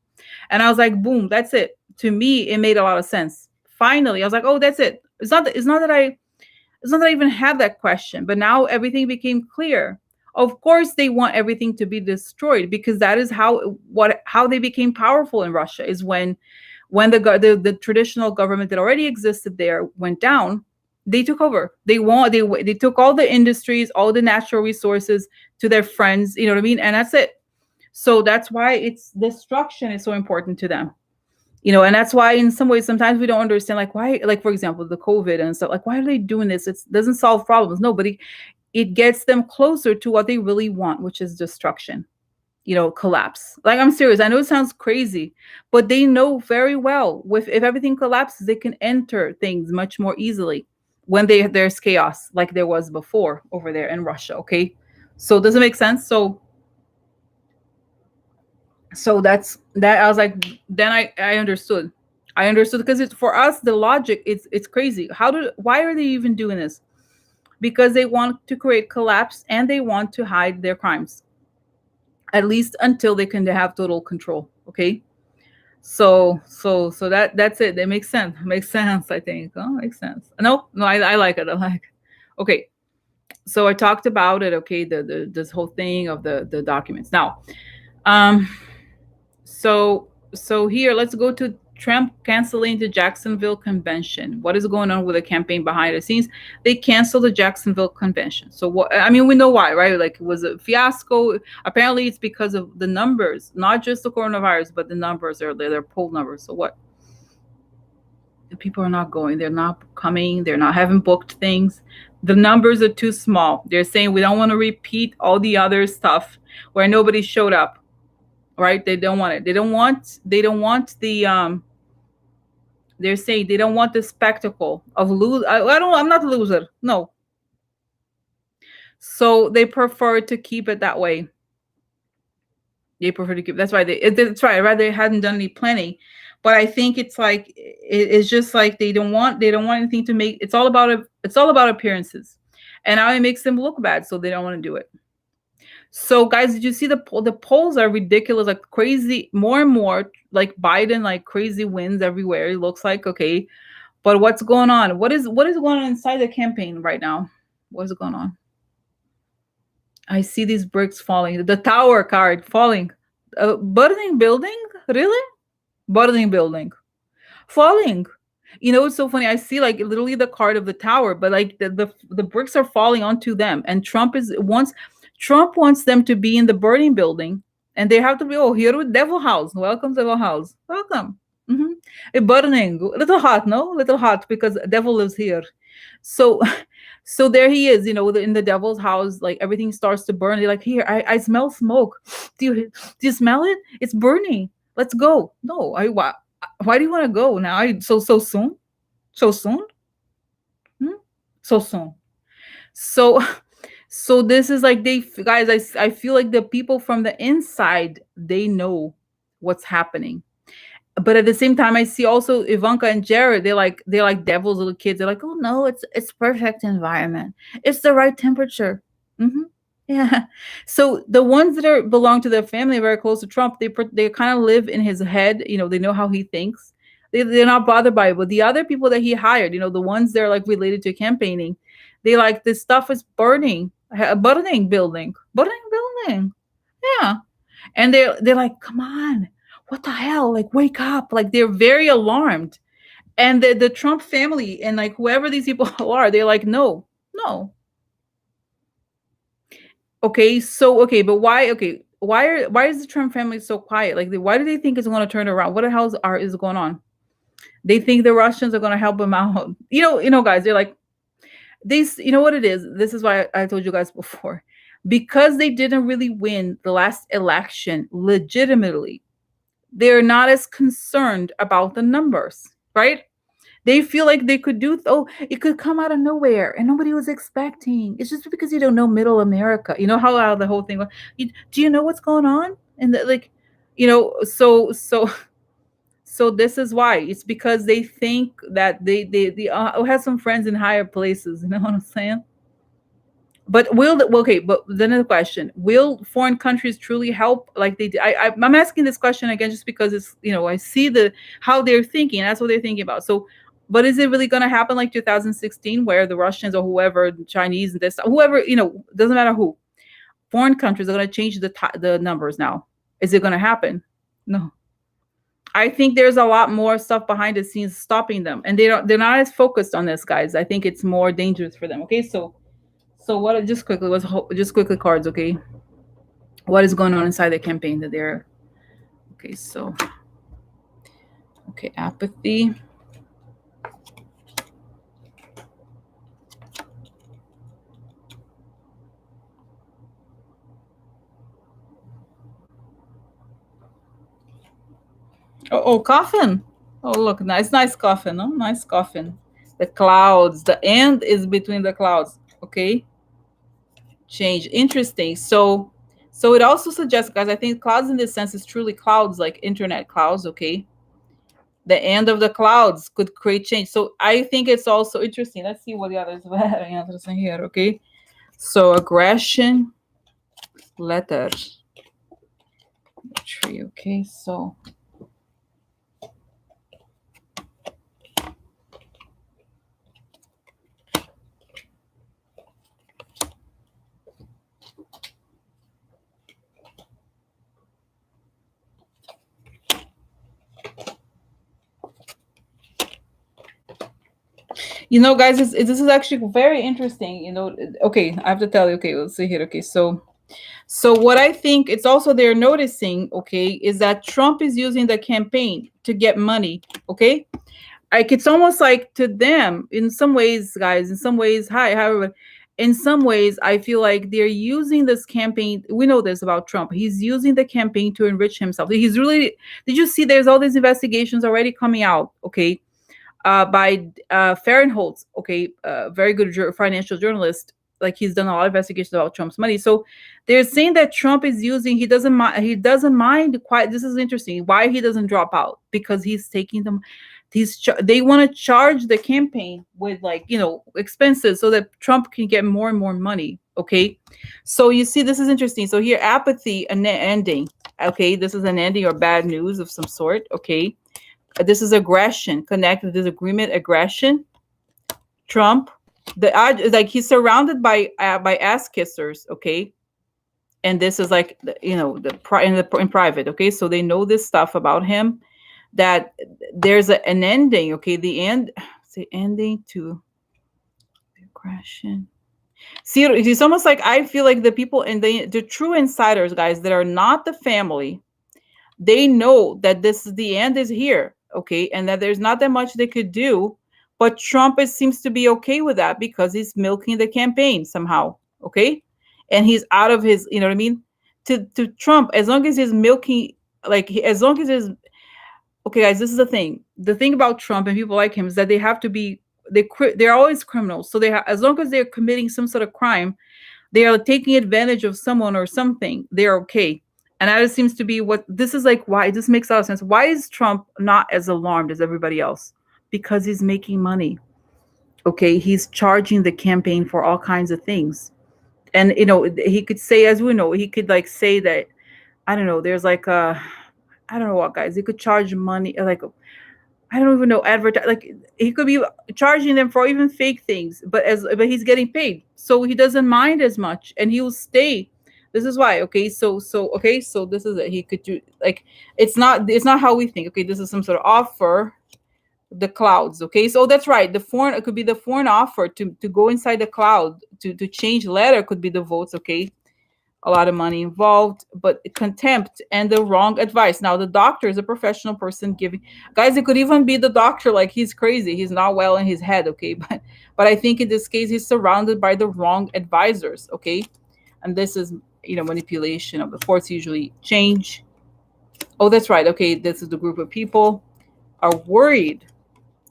And I was like, boom, that's it. To me, it made a lot of sense. Finally, I was like, oh, that's it. It's not that I even had that question, but now everything became clear. Of course, they want everything to be destroyed, because that is how they became powerful in Russia, is when the traditional government that already existed there went down. They took over. They took all the industries, all the natural resources to their friends. You know what I mean? And that's it. So that's why it's destruction is so important to them. And that's why in some ways sometimes we don't understand, like why, like for example the COVID and stuff, like why are they doing this? It doesn't solve problems. No, but it gets them closer to what they really want, which is destruction, collapse. Like I'm serious, I know it sounds crazy, but they know very well if everything collapses, they can enter things much more easily when there's chaos like there was before over there in Russia. Okay, so does it make sense? So that's that. I was like, then I understood. I understood, because it's for us the logic, it's crazy. Why are they even doing this? Because they want to create collapse, and they want to hide their crimes, at least until they can have total control. Okay, so that's it. That makes sense. Makes sense, I think. Oh, makes sense. No, I like it. I like it. Okay, so I talked about it. Okay, this whole thing of the documents. Now, um so here, let's go to Trump canceling the Jacksonville convention. What is going on with the campaign behind the scenes? They canceled the Jacksonville convention. So what? I mean, we know why, right? Like it was a fiasco. Apparently, it's because of the numbers, not just the coronavirus, but the numbers are their poll numbers. So what? The people are not going. They're not coming. They're not having booked things. The numbers are too small. They're saying we don't want to repeat all the other stuff where nobody showed up. Right? They don't want it. They don't want the they're saying they don't want the spectacle of lose. I'm not a loser. No. So they prefer to keep it that way. They prefer to keep. That's why that's right. Right. They hadn't done any planning, but I think it's like it's just like they don't want anything to make. It's all about appearances, and now it makes them look bad, so they don't want to do it. So, guys, did you see the polls are ridiculous, like crazy, more and more, like Biden, like crazy wins everywhere. It looks like, okay, but what's going on? What is going on inside the campaign right now? What is going on? I see these bricks falling. The tower card falling. Burning building? Really? Burning building. Falling. It's so funny. I see like literally the card of the tower, but like the bricks are falling onto them. And Trump wants them to be in the burning building, and they have to be, here with Devil House. Welcome, Devil House. Welcome. A burning. A little hot, no? A little hot, because devil lives here. So so there he is, in the devil's house, like everything starts to burn. They're like, here, I smell smoke. Do you smell it? It's burning. Let's go. No, why do you want to go now? So soon? So soon? Hmm? So soon. So so this is like guys, I feel like the people from the inside, they know what's happening. But at the same time, I see also Ivanka and Jared. They're like devils, little kids. They're like, oh no, it's perfect environment. It's the right temperature. Hmm. Yeah. So the ones that are belong to their family, very close to Trump, they kind of live in his head. They know how he thinks. They're not bothered by it. But the other people that he hired, the ones that are like related to campaigning, they like this stuff is burning building. Yeah, and they're like, come on, what the hell, like wake up, like they're very alarmed. And the Trump family and like whoever these people are, they're like, no, no. Okay, so okay, but why is the Trump family so quiet? Like why do they think it's going to turn around? What the hell is going on? They think the Russians are going to help them out. Guys, they're like, these, you know what it is, this is why I told you guys before, because they didn't really win the last election legitimately. They're not as concerned about the numbers, right? They feel like they could oh, it could come out of nowhere and nobody was expecting. It's just because you don't know middle America. You know how the whole thing was. Do you know what's going on? And like, so this is why. It's because they think that they have some friends in higher places. You know what I'm saying? But okay, but then the question: will foreign countries truly help like they did? I'm asking this question again just because it's, I see how they're thinking. That's what they're thinking about. So, but is it really going to happen like 2016, where the Russians or whoever, the Chinese, this whoever, doesn't matter who, foreign countries are going to change the numbers now? Is it going to happen? No. I think there's a lot more stuff behind the scenes stopping them, and they're not as focused on this, guys. I think it's more dangerous for them. Okay, so what? Just quickly, just quickly cards. Okay, what is going on inside the campaign that they're okay? So okay, apathy. Oh, coffin. Oh, look, nice coffin. No, nice coffin. The clouds. The end is between the clouds. Okay, change. Interesting. So it also suggests, guys. I think clouds in this sense is truly clouds, like internet clouds. Okay, the end of the clouds could create change. So I think it's also interesting. Let's see what the others are here. Okay, so aggression, letter, tree. Okay, so guys, this is actually very interesting. Okay, I have to tell you. Okay, let's see here. Okay, so what I think it's also they're noticing, okay, is that Trump is using the campaign to get money. Okay, like it's almost like to them in some ways, guys. In some ways, hi, however, in some ways, I feel like they're using this campaign. We know this about Trump. He's using the campaign to enrich himself. He's really. Did you see? There's all these investigations already coming out. Okay, by Fahrenholtz. Okay, very good financial journalist. Like he's done a lot of investigations about Trump's money. So they're saying that Trump is using. He doesn't mind. He doesn't mind. Quite. This is interesting. Why he doesn't drop out? Because he's taking them. They want to charge the campaign with like expenses so that Trump can get more and more money. Okay, so you see this is interesting. So here apathy an ending. Okay, this is an ending or bad news of some sort. Okay, this is aggression, connected disagreement, aggression. Trump, like he's surrounded by ass kissers, okay, and this is like in private, okay, so they know this stuff about him, that there's an ending, okay, the end, the ending to aggression. See, it's almost like I feel like the people and the true insiders, guys, that are not the family, they know that the end is here, okay, and that there's not that much they could do. But Trump seems to be okay with that because he's milking the campaign somehow, okay, and he's out of his, you know what I mean. To Trump, as long as he's milking like as long as there's, okay, guys, this is the thing. The thing about Trump and people like him is that they have to be, they're always criminals. So as long as they're committing some sort of crime, they are taking advantage of someone or something, they're okay. And that seems to be what this is like. Why this makes a lot of sense. Why is Trump not as alarmed as everybody else? Because he's making money. Okay, he's charging the campaign for all kinds of things. And he could say, as we know, he could like say that, I don't know, there's like a, I don't know what, guys, he could charge money, like, I don't even know, advertise, like he could be charging them for even fake things, but he's getting paid, so he doesn't mind as much, and he will stay. This is why. Okay, so this is it. He could do, like, it's not how we think. Okay, this is some sort of offer. The clouds. Okay, so that's right. The foreign, it could be the foreign offer to go inside the cloud to change letter, could be the votes. Okay, a lot of money involved, but contempt and the wrong advice. Now, the doctor is a professional person giving, guys, it could even be the doctor, like he's crazy, he's not well in his head, okay? But I think in this case, he's surrounded by the wrong advisors, okay? And this is, manipulation of the force, usually change. Oh, that's right. Okay, this is the group of people are worried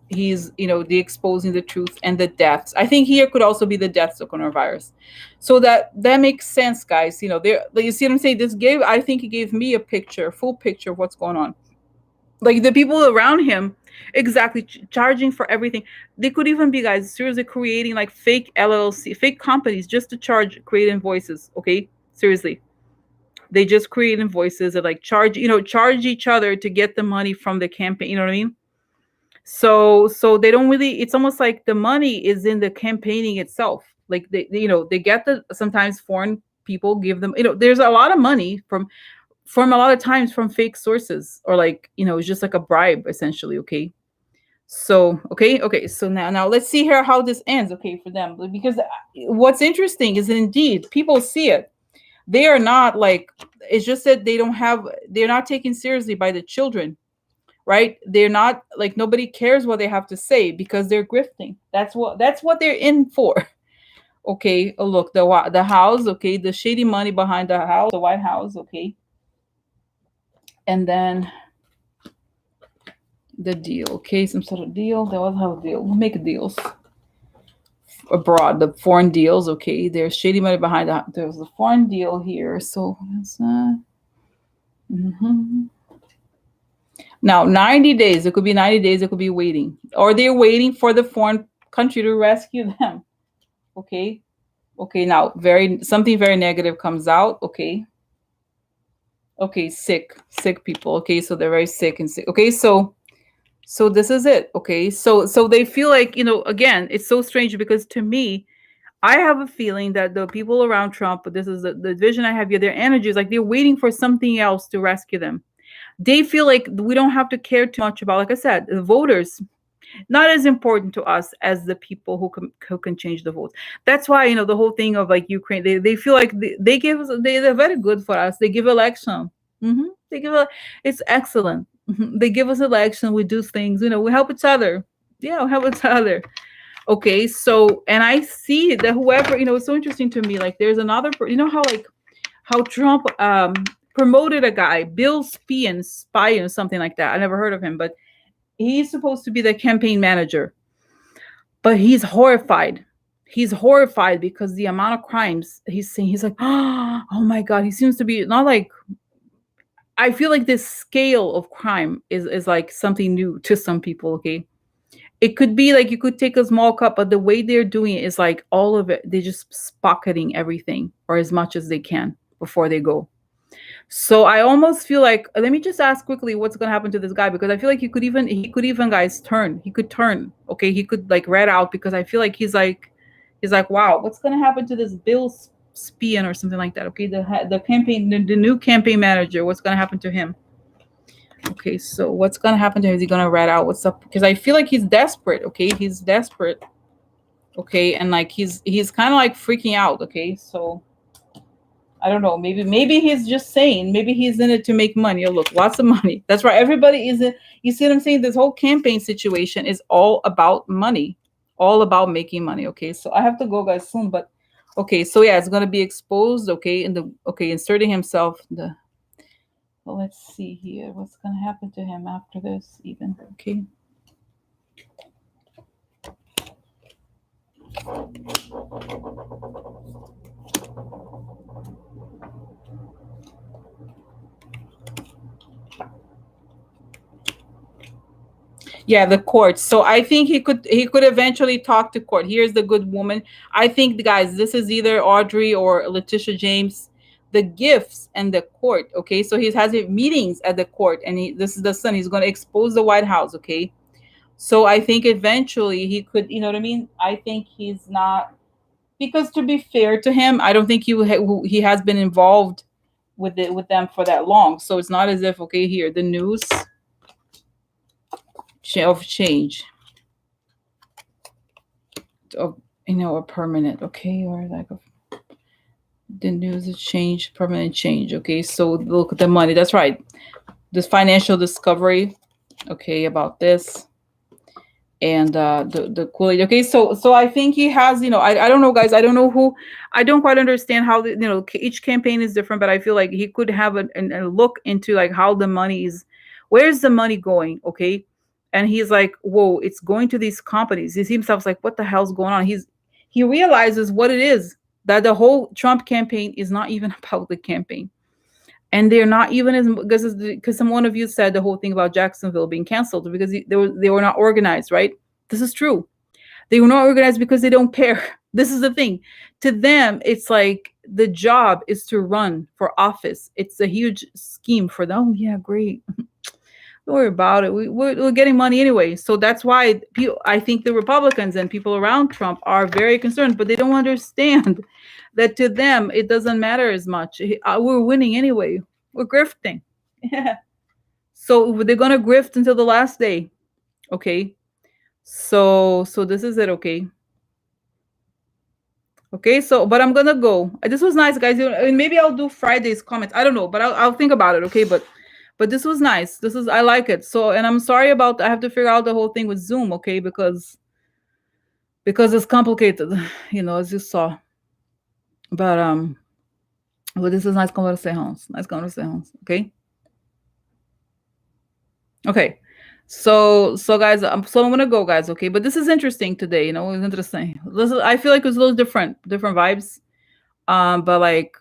he's the exposing the truth and the deaths. I think here could also be the deaths of coronavirus. So that makes sense, guys. There, like, you see what I'm saying? I think it gave me a full picture of what's going on. Like the people around him, exactly, charging for everything. They could even be, guys, seriously creating like fake LLC, fake companies just to charge creating voices. Okay, seriously, they just create invoices and like charge each other to get the money from the campaign. You know what I mean? So they don't really, it's almost like the money is in the campaigning itself. Like they get the, sometimes foreign people give them, there's a lot of money from a lot of times from fake sources, or like, it's just like a bribe essentially. Okay, so okay, so now let's see here how this ends, okay, for them. Because what's interesting is that indeed people see it. They are not like, it's just that they're not taken seriously by the children, right? They're not like, nobody cares what they have to say because they're grifting. That's what they're in for. Okay, look, the house, okay, the shady money behind the house, the White House, okay, and then the deal, okay, some sort of deal. They always have a deal. We'll make deals abroad, the foreign deals, okay. There's shady money behind that. There's a foreign deal here, so now 90 days. It could be 90 days. It could be waiting, or they're waiting for the foreign country to rescue them. Okay. Okay. Now, something very negative comes out. Okay. Okay. Sick people. Okay. So they're very sick and sick. Okay. So this is it. Okay. So they feel like, again, it's so strange because to me, I have a feeling that the people around Trump, this is the vision I have here, their energy is like they're waiting for something else to rescue them. They feel like we don't have to care too much about, like I said, the voters. Not as important to us as the people who can change the votes. That's why, the whole thing of like Ukraine, they feel like they give us, they're very good for us. They give election. They give it's excellent. They give us election. We do things. We help each other. Yeah, we help each other. Okay, so, and I see that whoever, it's so interesting to me. Like there's another, how Trump promoted a guy, Bill Spy, something like that. I never heard of him, but he's supposed to be the campaign manager, but he's horrified. He's horrified because the amount of crimes he's seeing. He's like, oh my God. He seems to be not like, I feel like this scale of crime is like something new to some people. Okay. It could be like you could take a small cup, but the way they're doing it is like all of it. They're just pocketing everything or as much as they can before they go. So I almost feel like, let me just ask quickly what's going to happen to this guy, because I feel like he could even guys turn. He could turn. Okay, he could like red out, because I feel like he's like, wow, what's going to happen to this Bill Spian or something like that? Okay, the campaign, the new campaign manager. What's going to happen to him? Okay, so what's going to happen to him? Is he going to red out? What's up? Because I feel like he's desperate. Okay, he's desperate. Okay, and like he's kind of like freaking out. Okay, so. I don't know. Maybe he's just saying. Maybe he's in it to make money. Oh, look, lots of money. That's right. Everybody is in. You see what I'm saying? This whole campaign situation is all about money, all about making money. Okay, so I have to go, guys, soon. But okay, so yeah, it's gonna be exposed. Okay, inserting himself. Well, let's see here. What's gonna happen to him after this? Even okay. Yeah, the court. So I think he could eventually talk to court. Here's the good woman. I think, guys, this is either Audrey or Letitia James. The gifts and the court. Okay, so he has meetings at the court, and this is the son. He's going to expose the White House. Okay, so I think eventually he could. You know what I mean? I think he's not, because to be fair to him, I don't think he has been involved with them for that long. So it's not as if, okay, here the news of change of, a permanent, okay, or like the news of change, permanent change. Okay, so look at the money. That's right. This financial discovery. Okay, about this and the quality. Okay, so I think he has. I don't know, guys. I don't know who. I don't quite understand how each campaign is different, but I feel like he could have a look into like how the money is, where's the money going. Okay, and he's like, whoa, it's going to these companies. He himself's like, what the hell's going on? He realizes what it is, that the whole Trump campaign is not even a public campaign, and they're not even as, because some one of you said the whole thing about Jacksonville being canceled because they were not organized, right? This is true. They were not organized because they don't care. This is the thing. To them, it's like the job is to run for office. It's a huge scheme for them. Oh yeah, great. Don't worry about it. We're getting money anyway. So that's why I think the Republicans and people around Trump are very concerned, but they don't understand that to them, it doesn't matter as much. We're winning anyway. We're grifting. So they're going to grift until the last day. Okay. So this is it. Okay. Okay. So, but I'm going to go. This was nice, guys. Maybe I'll do Friday's comments. I don't know, but I'll think about it. Okay. But this was nice. I like it. So, and I'm sorry about, I have to figure out the whole thing with Zoom, okay? Because it's complicated, as you saw. But well, this is nice conversations. Nice conversations, okay? Okay. So guys, so I'm gonna go, guys, okay? But this is interesting today, it was interesting. I feel like it was a little different vibes. But like,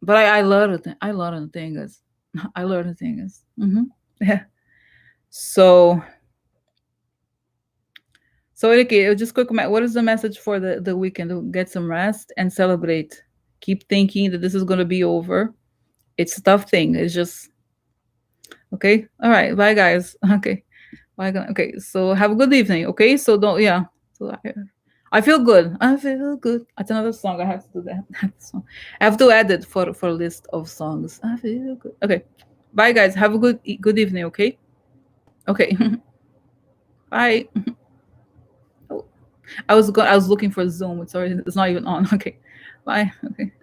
but I learned it. I learned things. I learned things. Yeah. So okay, just quick comment. What is the message for the weekend? To get some rest and celebrate. Keep thinking that this is going to be over. It's a tough thing. It's just okay. All right, bye guys. Okay, bye. Okay, so have a good evening. Okay, so don't yeah. So I feel good. I feel good. That's another song. I have to do that. I have to add it for a list of songs. I feel good. Okay, bye guys. Have a good evening. Okay. Okay. Bye. Oh, I was looking for Zoom. It's not even on. Okay. Bye. Okay.